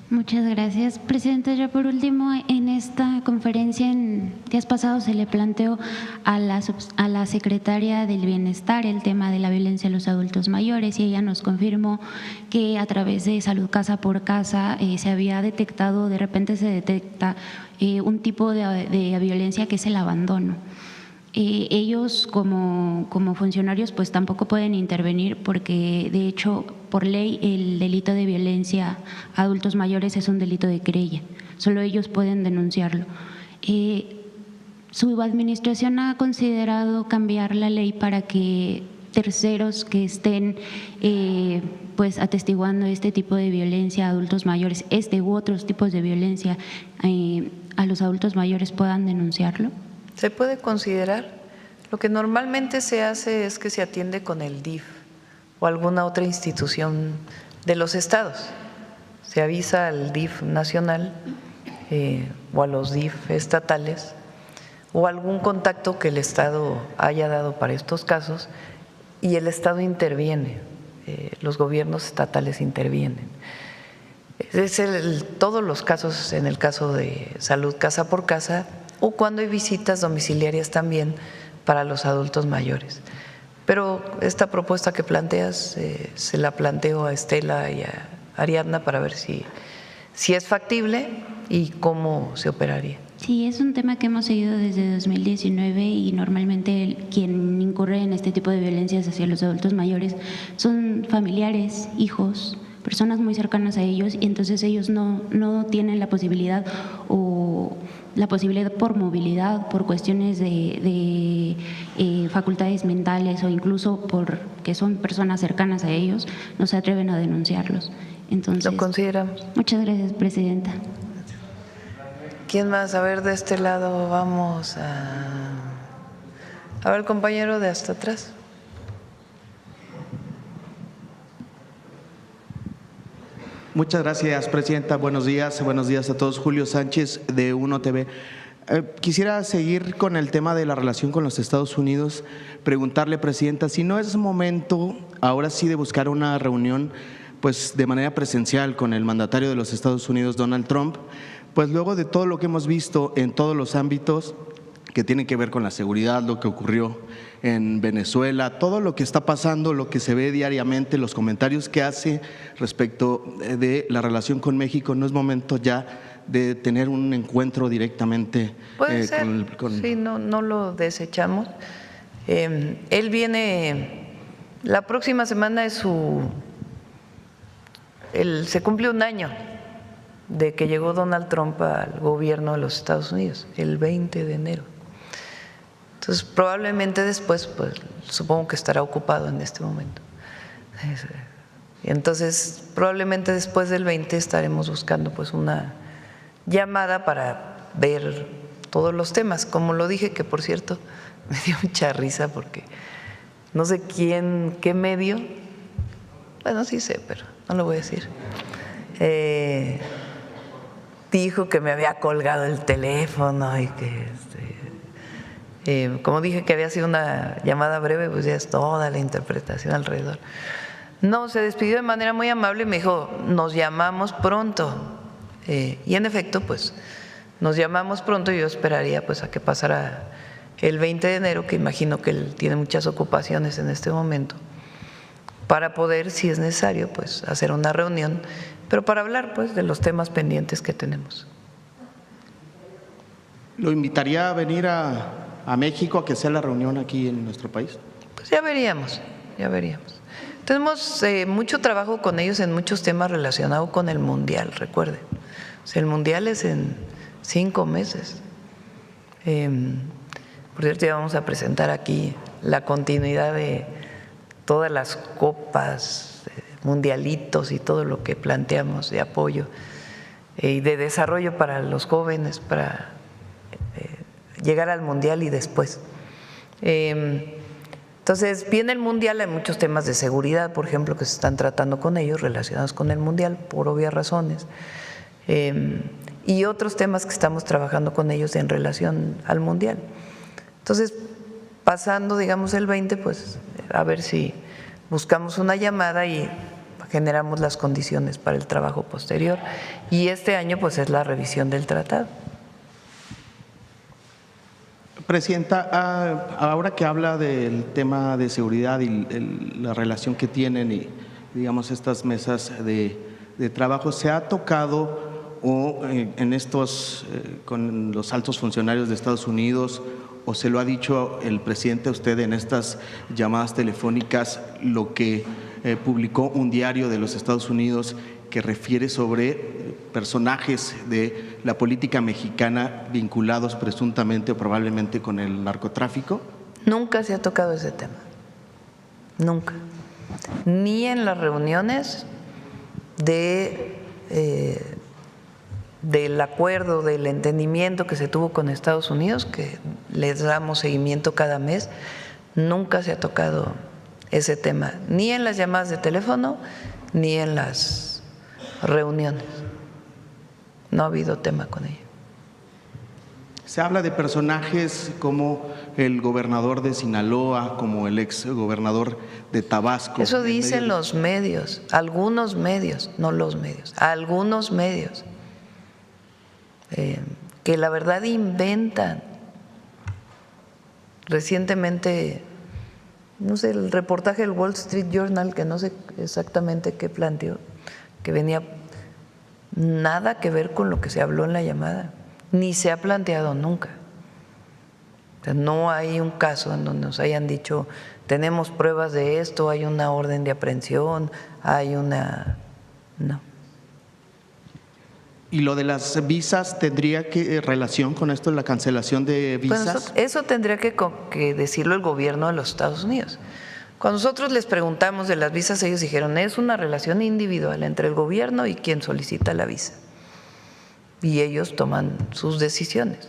Muchas gracias, Presidenta. Ya por último, en esta conferencia en días pasados se le planteó a la secretaria del Bienestar el tema de la violencia a los adultos mayores y ella nos confirmó que a través de Salud Casa por Casa se había detectado, de repente se detecta un tipo de violencia que es el abandono. Ellos como funcionarios pues tampoco pueden intervenir porque de hecho por ley el delito de violencia a adultos mayores es un delito de querella, solo ellos pueden denunciarlo. Su administración ha considerado cambiar la ley para que terceros que estén pues atestiguando este tipo de violencia a adultos mayores, u otros tipos de violencia a los adultos mayores puedan denunciarlo. Se puede considerar. Lo que normalmente se hace es que se atiende con el DIF o alguna otra institución de los estados. Se avisa al DIF nacional o a los DIF estatales o algún contacto que el Estado haya dado para estos casos y el Estado interviene, los gobiernos estatales intervienen. Es todos los casos, en el caso de salud casa por casa o cuando hay visitas domiciliarias también para los adultos mayores. Pero esta propuesta que planteas se la planteo a Estela y a Ariadna para ver si es factible y cómo se operaría. Sí, es un tema que hemos seguido desde 2019 y normalmente quien incurre en este tipo de violencias hacia los adultos mayores son familiares, hijos, personas muy cercanas a ellos, y entonces ellos no tienen la posibilidad o la posibilidad por movilidad, por cuestiones de facultades mentales o incluso porque son personas cercanas a ellos, no se atreven a denunciarlos. Entonces, lo consideramos. Muchas gracias, presidenta. ¿Quién más? A ver, de este lado vamos a ver, el compañero de hasta atrás. Muchas gracias, presidenta. Buenos días a todos. Julio Sánchez, de Uno TV. Quisiera seguir con el tema de la relación con los Estados Unidos. Preguntarle, presidenta, si no es momento ahora sí de buscar una reunión pues de manera presencial con el mandatario de los Estados Unidos, Donald Trump, pues luego de todo lo que hemos visto en todos los ámbitos que tienen que ver con la seguridad, lo que ocurrió en Venezuela, todo lo que está pasando, lo que se ve diariamente, los comentarios que hace respecto de la relación con México, ¿no es momento ya de tener un encuentro directamente ¿Puede ser? Sí, no lo desechamos. Él viene, la próxima semana se cumple un año de que llegó Donald Trump al gobierno de los Estados Unidos, el 20 de enero. Entonces, probablemente después, pues supongo que estará ocupado en este momento. Entonces, probablemente después del 20 estaremos buscando pues una llamada para ver todos los temas. Como lo dije, que por cierto, me dio mucha risa porque no sé qué medio, bueno, sí sé, pero no lo voy a decir, dijo que me había colgado el teléfono y que como dije que había sido una llamada breve, pues ya es toda la interpretación alrededor. No, se despidió de manera muy amable y me dijo, nos llamamos pronto. Y en efecto, pues nos llamamos pronto y yo esperaría pues a que pasara el 20 de enero, que imagino que él tiene muchas ocupaciones en este momento, para poder, si es necesario, pues hacer una reunión, pero para hablar pues de los temas pendientes que tenemos. ¿Lo invitaría a venir a México a que sea la reunión aquí en nuestro país? Pues ya veríamos. Tenemos mucho trabajo con ellos en muchos temas relacionados con el Mundial, recuerden. O sea, el Mundial es en 5 meses. Por cierto, ya vamos a presentar aquí la continuidad de todas las copas, mundialitos y todo lo que planteamos de apoyo y de desarrollo para los jóvenes, para llegar al Mundial y después. Entonces, viene el Mundial, hay muchos temas de seguridad, por ejemplo, que se están tratando con ellos, relacionados con el Mundial, por obvias razones, y otros temas que estamos trabajando con ellos en relación al Mundial. Entonces, pasando, digamos, el 20, pues a ver si buscamos una llamada y generamos las condiciones para el trabajo posterior. Y este año, pues, es la revisión del tratado. Presidenta, ahora que habla del tema de seguridad y la relación que tienen y, digamos, estas mesas de trabajo, ¿se ha tocado en estos con los altos funcionarios de Estados Unidos o se lo ha dicho el presidente a usted en estas llamadas telefónicas lo que publicó un diario de los Estados Unidos que refiere sobre personajes de la política mexicana vinculados presuntamente o probablemente con el narcotráfico? Nunca se ha tocado ese tema, nunca, ni en las reuniones del acuerdo, del entendimiento que se tuvo con Estados Unidos, que les damos seguimiento cada mes, nunca se ha tocado ese tema, ni en las llamadas de teléfono, ni en las reuniones. no ha habido tema con ella. Se habla de personajes como el gobernador de Sinaloa, como el ex gobernador de Tabasco. Eso dicen los medios, algunos medios, no los medios, algunos medios, que la verdad inventan. Recientemente, no sé, el reportaje del Wall Street Journal, que no sé exactamente qué planteó, que venía nada que ver con lo que se habló en la llamada, ni se ha planteado nunca. O sea, no hay un caso en donde nos hayan dicho, tenemos pruebas de esto, hay una orden de aprehensión, hay una… no. ¿Y lo de las visas tendría relación con esto, la cancelación de visas? Bueno, eso tendría que decirlo el gobierno de los Estados Unidos. Cuando nosotros les preguntamos de las visas, ellos dijeron, es una relación individual entre el gobierno y quien solicita la visa. Y ellos toman sus decisiones.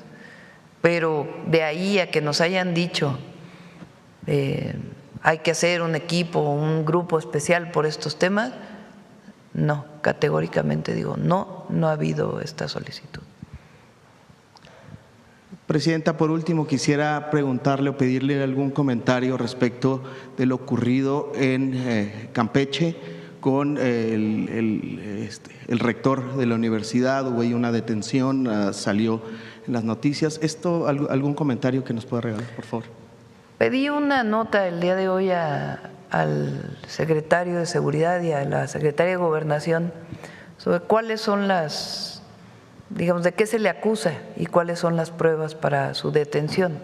Pero de ahí a que nos hayan dicho, hay que hacer un equipo, un grupo especial por estos temas, no, categóricamente digo, no ha habido esta solicitud. Presidenta, por último quisiera preguntarle o pedirle algún comentario respecto de lo ocurrido en Campeche con el rector de la universidad. Hubo ahí una detención, salió en las noticias. ¿Algún comentario que nos pueda regalar, por favor? Pedí una nota el día de hoy al secretario de Seguridad y a la secretaria de Gobernación sobre cuáles son las, digamos, de qué se le acusa y cuáles son las pruebas para su detención.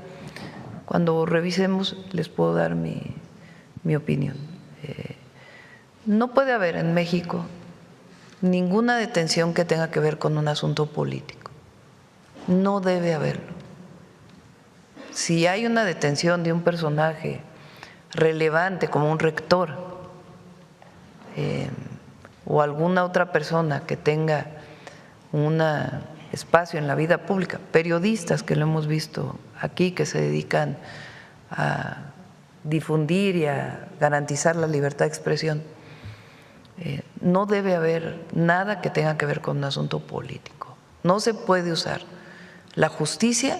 Cuando revisemos les puedo dar mi opinión. No puede haber en México ninguna detención que tenga que ver con un asunto político. No debe haberlo. Si hay una detención de un personaje relevante como un rector o alguna otra persona que tenga un espacio en la vida pública, periodistas que lo hemos visto aquí que se dedican a difundir y a garantizar la libertad de expresión, no debe haber nada que tenga que ver con un asunto político. No se puede usar la justicia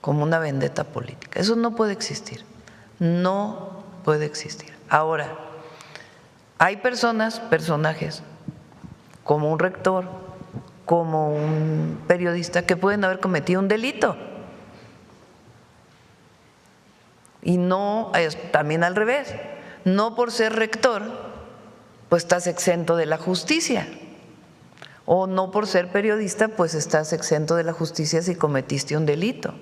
como una vendetta política. Eso no puede existir. No puede existir. Ahora, hay personajes, como un rector, como un periodista, que pueden haber cometido un delito. Y no, también al revés, no por ser rector, pues estás exento de la justicia. O no por ser periodista, pues estás exento de la justicia si cometiste un delito.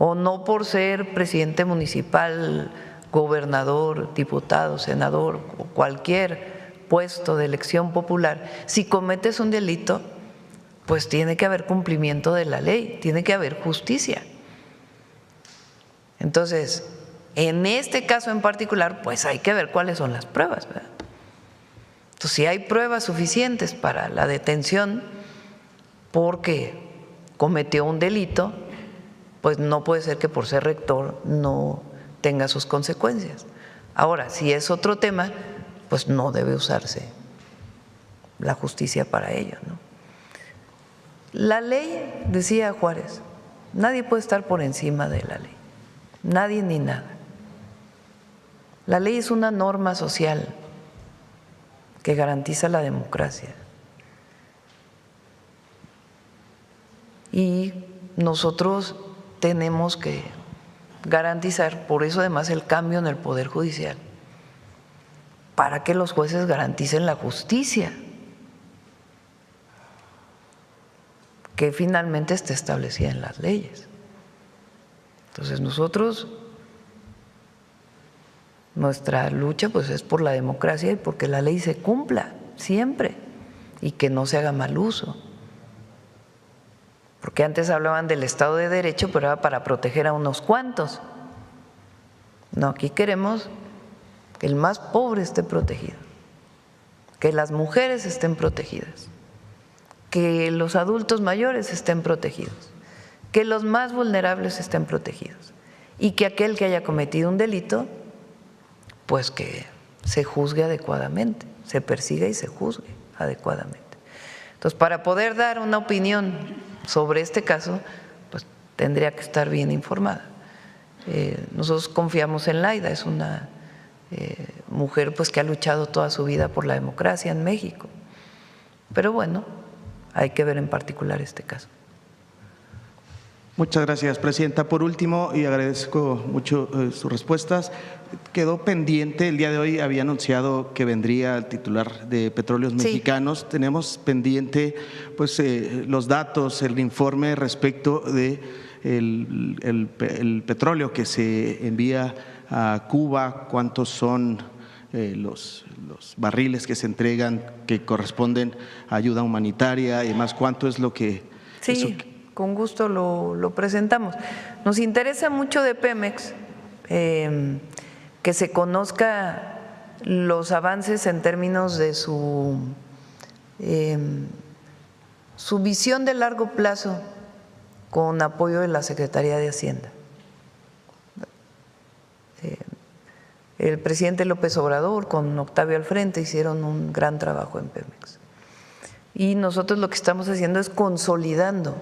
O no por ser presidente municipal, gobernador, diputado, senador o cualquier puesto de elección popular, si cometes un delito, pues tiene que haber cumplimiento de la ley, tiene que haber justicia. Entonces, en este caso en particular, pues hay que ver cuáles son las pruebas, ¿verdad? Entonces, si hay pruebas suficientes para la detención porque cometió un delito, pues no puede ser que por ser rector no tenga sus consecuencias. Ahora, si es otro tema, pues no debe usarse la justicia para ello, ¿no? La ley, decía Juárez, nadie puede estar por encima de la ley, nadie ni nada. La ley es una norma social que garantiza la democracia. Y nosotros tenemos que garantizar, por eso además el cambio en el Poder Judicial, para que los jueces garanticen la justicia que finalmente está establecida en las leyes. Entonces nosotros, nuestra lucha pues es por la democracia y porque la ley se cumpla siempre y que no se haga mal uso. Porque antes hablaban del Estado de Derecho, pero era para proteger a unos cuantos. No, aquí queremos que el más pobre esté protegido, que las mujeres estén protegidas, que los adultos mayores estén protegidos, que los más vulnerables estén protegidos y que aquel que haya cometido un delito, pues que se juzgue adecuadamente, se persiga y se juzgue adecuadamente. Entonces, para poder dar una opinión sobre este caso, pues tendría que estar bien informada. Nosotros confiamos en Laida, es una mujer pues que ha luchado toda su vida por la democracia en México. Pero bueno, hay que ver en particular este caso. Muchas gracias, presidenta. Por último, y agradezco mucho sus respuestas, quedó pendiente, el día de hoy había anunciado que vendría el titular de Petróleos Mexicanos. Tenemos pendiente pues, los datos, el informe respecto de el petróleo que se envía a Cuba, cuántos son los barriles que se entregan que corresponden a ayuda humanitaria y demás, cuánto es lo que… Sí, con gusto lo presentamos. Nos interesa mucho de Pemex que se conozca los avances en términos de su visión de largo plazo con apoyo de la Secretaría de Hacienda. El presidente López Obrador con Octavio al frente hicieron un gran trabajo en Pemex. Y nosotros lo que estamos haciendo es consolidando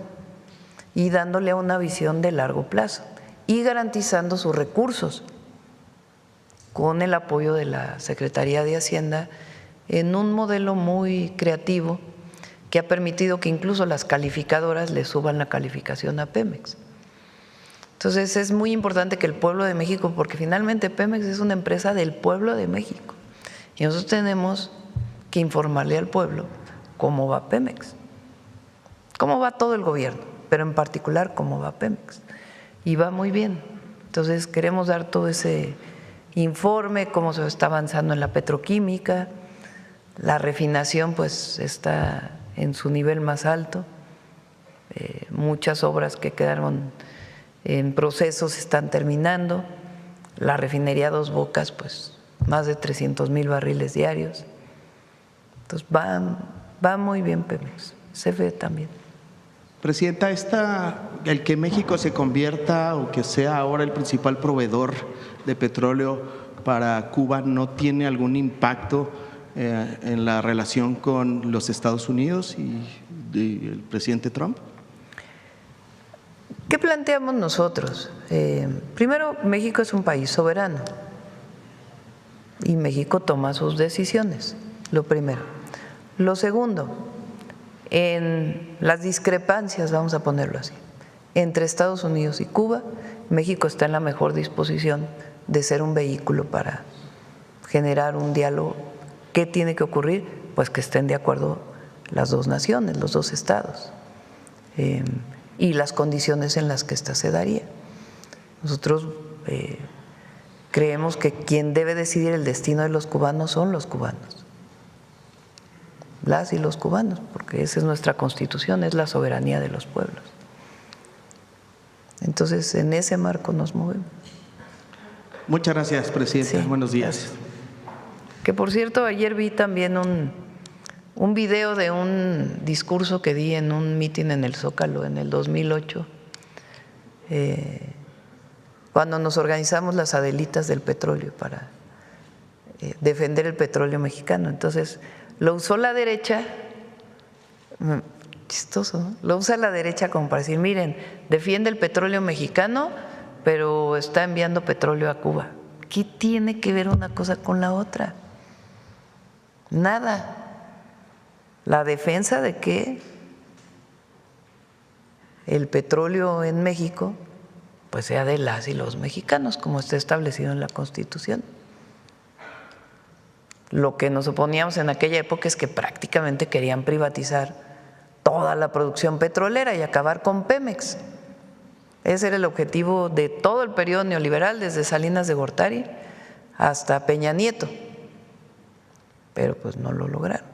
y dándole una visión de largo plazo y garantizando sus recursos con el apoyo de la Secretaría de Hacienda en un modelo muy creativo que ha permitido que incluso las calificadoras le suban la calificación a Pemex. Entonces es muy importante que el pueblo de México, porque finalmente Pemex es una empresa del pueblo de México y nosotros tenemos que informarle al pueblo cómo va Pemex, cómo va todo el gobierno, pero en particular cómo va Pemex. Y va muy bien. Entonces queremos dar todo ese informe, cómo se está avanzando en la petroquímica, la refinación pues está en su nivel más alto, muchas obras que quedaron en proceso se están terminando, la refinería Dos Bocas pues más de 300,000 barriles diarios. Entonces va muy bien Pemex, se ve también. Presidenta, el que México se convierta o que sea ahora el principal proveedor de petróleo para Cuba, ¿no tiene algún impacto en la relación con los Estados Unidos y el presidente Trump? ¿Qué planteamos nosotros? Primero, México es un país soberano y México toma sus decisiones, lo primero. Lo segundo, en las discrepancias, vamos a ponerlo así, entre Estados Unidos y Cuba, México está en la mejor disposición de ser un vehículo para generar un diálogo. ¿Qué tiene que ocurrir? Pues que estén de acuerdo las dos naciones, los dos estados, y las condiciones en las que ésta se daría. Nosotros creemos que quien debe decidir el destino de los cubanos son los cubanos, las y los cubanos, porque esa es nuestra Constitución, es la soberanía de los pueblos. Entonces, en ese marco nos movemos. Muchas gracias, presidenta. Sí, buenos días. Gracias. Que por cierto, ayer vi también un video de un discurso que di en un mitin en el Zócalo en el 2008, cuando nos organizamos las Adelitas del petróleo para defender el petróleo mexicano. Entonces, lo usó la derecha, chistoso, ¿no? Lo usa la derecha como para decir, miren, defiende el petróleo mexicano, pero está enviando petróleo a Cuba. ¿Qué tiene que ver una cosa con la otra? Nada. La defensa de que el petróleo en México pues sea de las y los mexicanos, como está establecido en la Constitución. Lo que nos oponíamos en aquella época es que prácticamente querían privatizar toda la producción petrolera y acabar con Pemex. Ese era el objetivo de todo el periodo neoliberal, desde Salinas de Gortari hasta Peña Nieto, pero pues no lo lograron.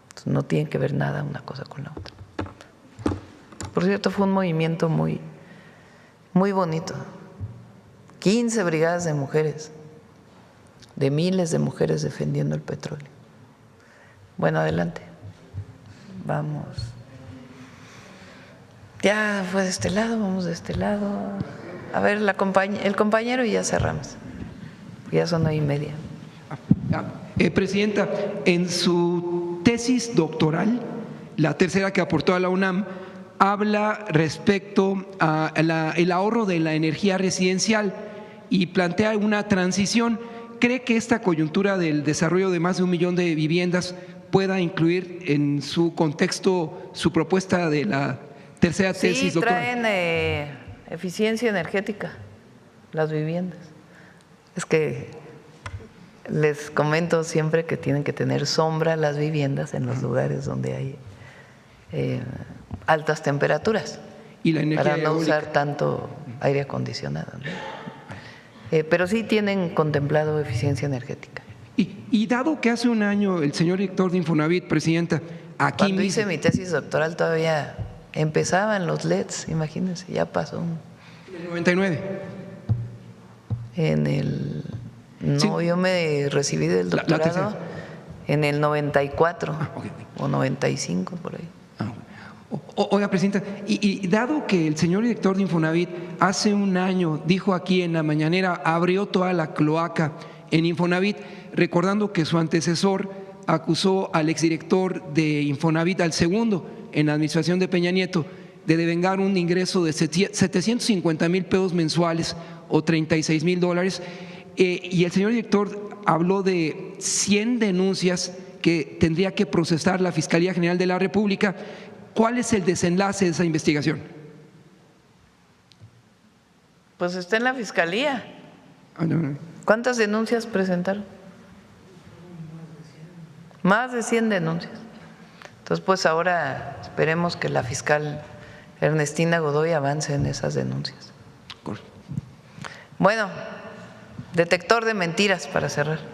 Entonces, no tiene que ver nada una cosa con la otra. Por cierto, fue un movimiento muy bonito. 15 brigadas de mujeres, de miles de mujeres defendiendo el petróleo. Bueno, adelante. Vamos. Ya fue de este lado, vamos de este lado. A ver, el compañero y ya cerramos. Ya son 9:30. Presidenta, en su tema tesis doctoral, la tercera que aportó a la UNAM, habla respecto al ahorro de la energía residencial y plantea una transición. ¿Cree que esta coyuntura del desarrollo de más de 1 millón de viviendas pueda incluir en su contexto su propuesta de la tercera tesis doctoral? Sí, traen eficiencia energética las viviendas. Es que les comento siempre que tienen que tener sombra las viviendas en los lugares donde hay altas temperaturas, y la energía para no eólica. usar tanto aire acondicionado, ¿no? Pero sí tienen contemplado eficiencia energética. Y dado que hace un año el señor director de Infonavit, presidenta, aquí cuando hice mi tesis doctoral todavía empezaban los LEDs, imagínense, ya pasó. ¿En el 99? No, sí. Yo me recibí del doctorado en el 94 o 95, por ahí. Oiga, presidenta, y dado que el señor director de Infonavit hace un año dijo aquí en la mañanera, abrió toda la cloaca en Infonavit, recordando que su antecesor acusó al exdirector de Infonavit, al segundo en la administración de Peña Nieto, de devengar un ingreso de 750,000 pesos mensuales o $36,000, y el señor director habló de 100 denuncias que tendría que procesar la Fiscalía General de la República. ¿Cuál es el desenlace de esa investigación? Pues está en la Fiscalía. ¿Cuántas denuncias presentaron? Más de 100 denuncias. Entonces, pues ahora esperemos que la fiscal Ernestina Godoy avance en esas denuncias. Bueno, detector de mentiras para cerrar.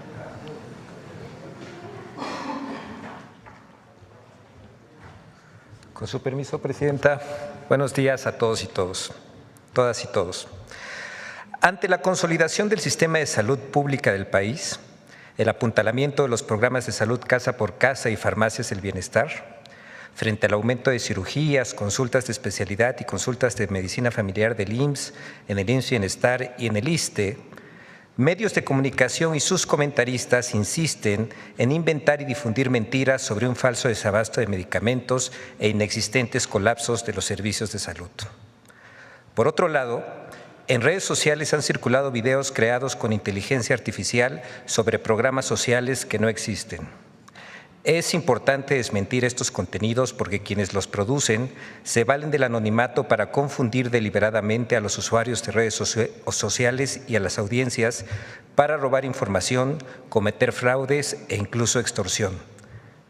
Con su permiso, presidenta, buenos días a todos y todas y todos. Ante la consolidación del sistema de salud pública del país, el apuntalamiento de los programas de salud casa por casa y farmacias del bienestar, frente al aumento de cirugías, consultas de especialidad y consultas de medicina familiar del IMSS, en el IMSS Bienestar y en el ISSSTE, medios de comunicación y sus comentaristas insisten en inventar y difundir mentiras sobre un falso desabasto de medicamentos e inexistentes colapsos de los servicios de salud. Por otro lado, en redes sociales han circulado videos creados con inteligencia artificial sobre programas sociales que no existen. Es importante desmentir estos contenidos porque quienes los producen se valen del anonimato para confundir deliberadamente a los usuarios de redes sociales y a las audiencias para robar información, cometer fraudes e incluso extorsión.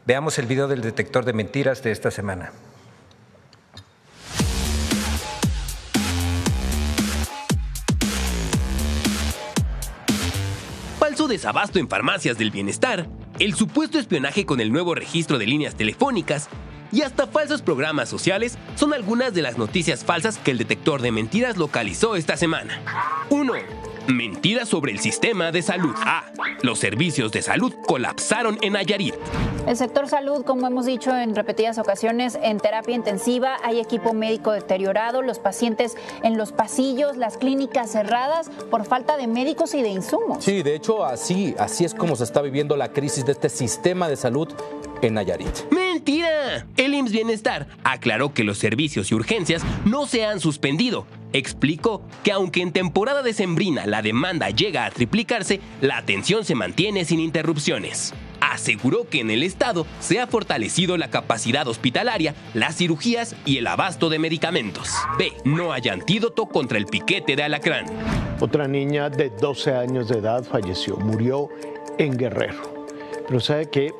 Veamos el video del detector de mentiras de esta semana. Falso desabasto en farmacias del bienestar, el supuesto espionaje con el nuevo registro de líneas telefónicas y hasta falsos programas sociales son algunas de las noticias falsas que el detector de mentiras localizó esta semana. 1. Mentiras sobre el sistema de salud. Los servicios de salud colapsaron en Nayarit. El sector salud, como hemos dicho en repetidas ocasiones, en terapia intensiva, hay equipo médico deteriorado, los pacientes en los pasillos, las clínicas cerradas por falta de médicos y de insumos. Sí, de hecho, así es como se está viviendo la crisis de este sistema de salud en Nayarit. ¡Mentira! El IMSS Bienestar aclaró que los servicios y urgencias no se han suspendido. Explicó que aunque en temporada decembrina la demanda llega a triplicarse, la atención se mantiene sin interrupciones. Aseguró que en el estado se ha fortalecido la capacidad hospitalaria, las cirugías y el abasto de medicamentos. B. No hay antídoto contra el piquete de alacrán. Otra niña de 12 años de edad falleció, murió en Guerrero. Pero ¿sabe qué?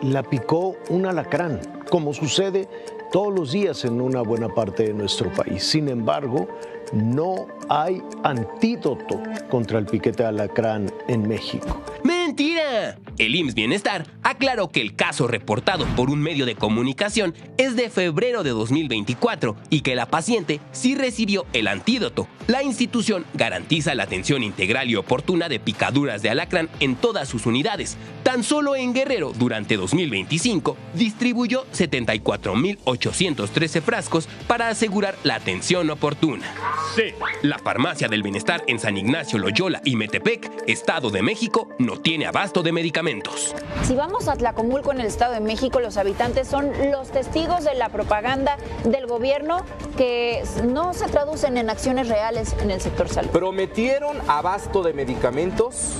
La picó un alacrán, como sucede todos los días en una buena parte de nuestro país. Sin embargo, no hay antídoto contra el piquete de alacrán en México. ¡Mentira! El IMSS Bienestar aclaró que el caso reportado por un medio de comunicación es de febrero de 2024 y que la paciente sí recibió el antídoto. La institución garantiza la atención integral y oportuna de picaduras de alacrán en todas sus unidades. Tan solo en Guerrero, durante 2025, distribuyó 74,813 frascos para asegurar la atención oportuna. C. La farmacia del bienestar en San Ignacio, Loyola y Metepec, Estado de México, no tiene tiene abasto de medicamentos. Si vamos a Tlacomulco, en el Estado de México, los habitantes son los testigos de la propaganda del gobierno que no se traducen en acciones reales en el sector salud. Prometieron abasto de medicamentos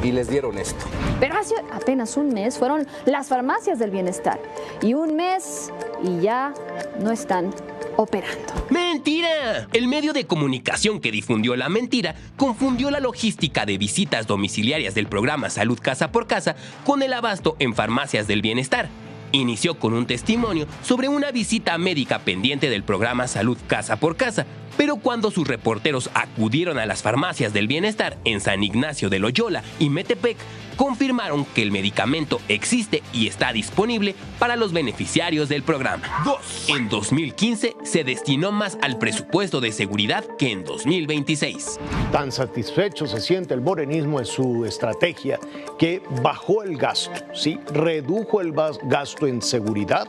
y les dieron esto. Pero hace apenas un mes fueron las farmacias del bienestar. Y un mes y ya no están operando. ¡Mentira! El medio de comunicación que difundió la mentira confundió la logística de visitas domiciliarias del programa Salud Casa por Casa con el abasto en farmacias del bienestar. Inició con un testimonio sobre una visita médica pendiente del programa Salud Casa por Casa, pero cuando sus reporteros acudieron a las farmacias del bienestar en San Ignacio de Loyola y Metepec, confirmaron que el medicamento existe y está disponible para los beneficiarios del programa. 2. En 2015 se destinó más al presupuesto de seguridad que en 2026. Tan satisfecho se siente el morenismo en su estrategia que bajó el gasto, sí, redujo el gasto en seguridad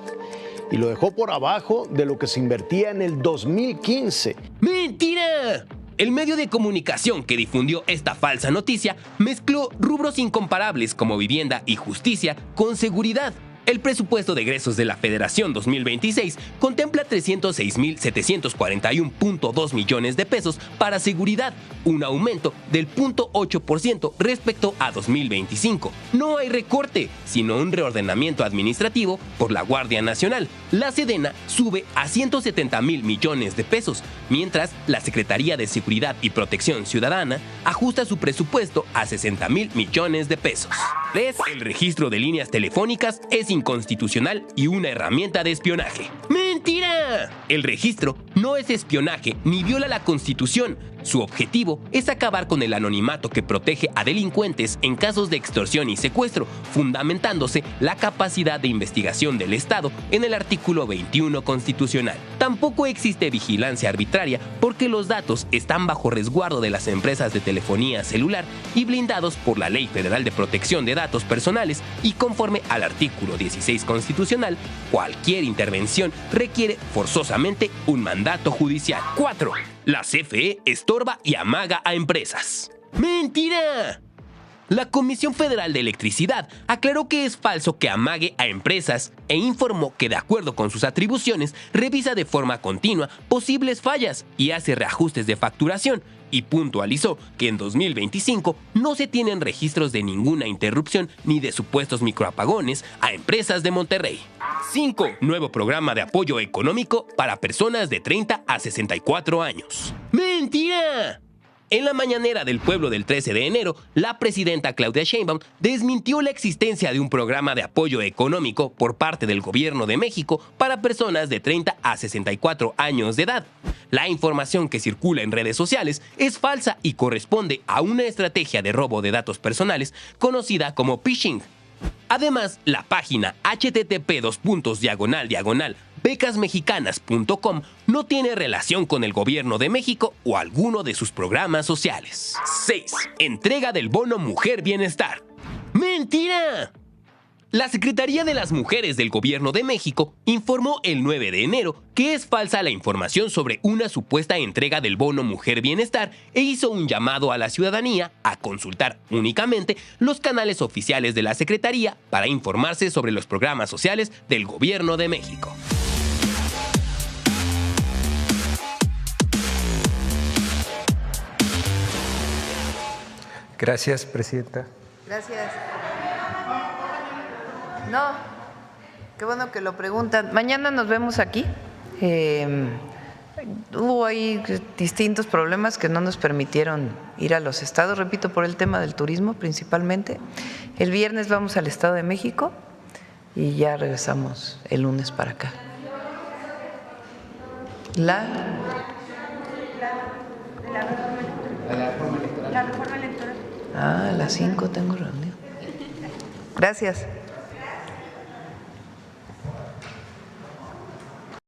y lo dejó por abajo de lo que se invertía en el 2015. ¡Mentira! El medio de comunicación que difundió esta falsa noticia mezcló rubros incomparables como vivienda y justicia con seguridad. El presupuesto de egresos de la Federación 2026 contempla 306.741.2 millones de pesos para seguridad, un aumento del 0.8% respecto a 2025. No hay recorte, sino un reordenamiento administrativo por la Guardia Nacional. La Sedena sube a 170.000 millones de pesos, mientras la Secretaría de Seguridad y Protección Ciudadana ajusta su presupuesto a 60.000 millones de pesos. 3. El registro de líneas telefónicas es inconstitucional y una herramienta de espionaje. ¡Mentira! El registro no es espionaje ni viola la Constitución. Su objetivo es acabar con el anonimato que protege a delincuentes en casos de extorsión y secuestro, fundamentándose la capacidad de investigación del Estado en el artículo 21 constitucional. Tampoco existe vigilancia arbitraria porque los datos están bajo resguardo de las empresas de telefonía celular y blindados por la Ley Federal de Protección de Datos Personales, y conforme al artículo 16 constitucional, cualquier intervención requiere forzosamente un mandato judicial. 4. La CFE estorba y amaga a empresas. ¡Mentira! La Comisión Federal de Electricidad aclaró que es falso que amague a empresas e informó que, de acuerdo con sus atribuciones, revisa de forma continua posibles fallas y hace reajustes de facturación, y puntualizó que en 2025 no se tienen registros de ninguna interrupción ni de supuestos microapagones a empresas de Monterrey. 5. Nuevo programa de apoyo económico para personas de 30 a 64 años. ¡Mentira! En la mañanera del pueblo del 13 de enero, la presidenta Claudia Sheinbaum desmintió la existencia de un programa de apoyo económico por parte del Gobierno de México para personas de 30 a 64 años de edad. La información que circula en redes sociales es falsa y corresponde a una estrategia de robo de datos personales conocida como phishing. Además, la página http://becasmexicanas.com no tiene relación con el Gobierno de México o alguno de sus programas sociales. 6. Entrega del bono Mujer Bienestar. ¡Mentira! La Secretaría de las Mujeres del Gobierno de México informó el 9 de enero que es falsa la información sobre una supuesta entrega del bono Mujer Bienestar e hizo un llamado a la ciudadanía a consultar únicamente los canales oficiales de la Secretaría para informarse sobre los programas sociales del Gobierno de México. Gracias, Presidenta. Gracias. No, qué bueno que lo preguntan. Mañana nos vemos aquí. Hubo ahí distintos problemas que no nos permitieron ir a los estados, repito, por el tema del turismo principalmente. El viernes vamos al Estado de México y ya regresamos el lunes para acá. La reforma electoral. A las 5 tengo reunión. Gracias.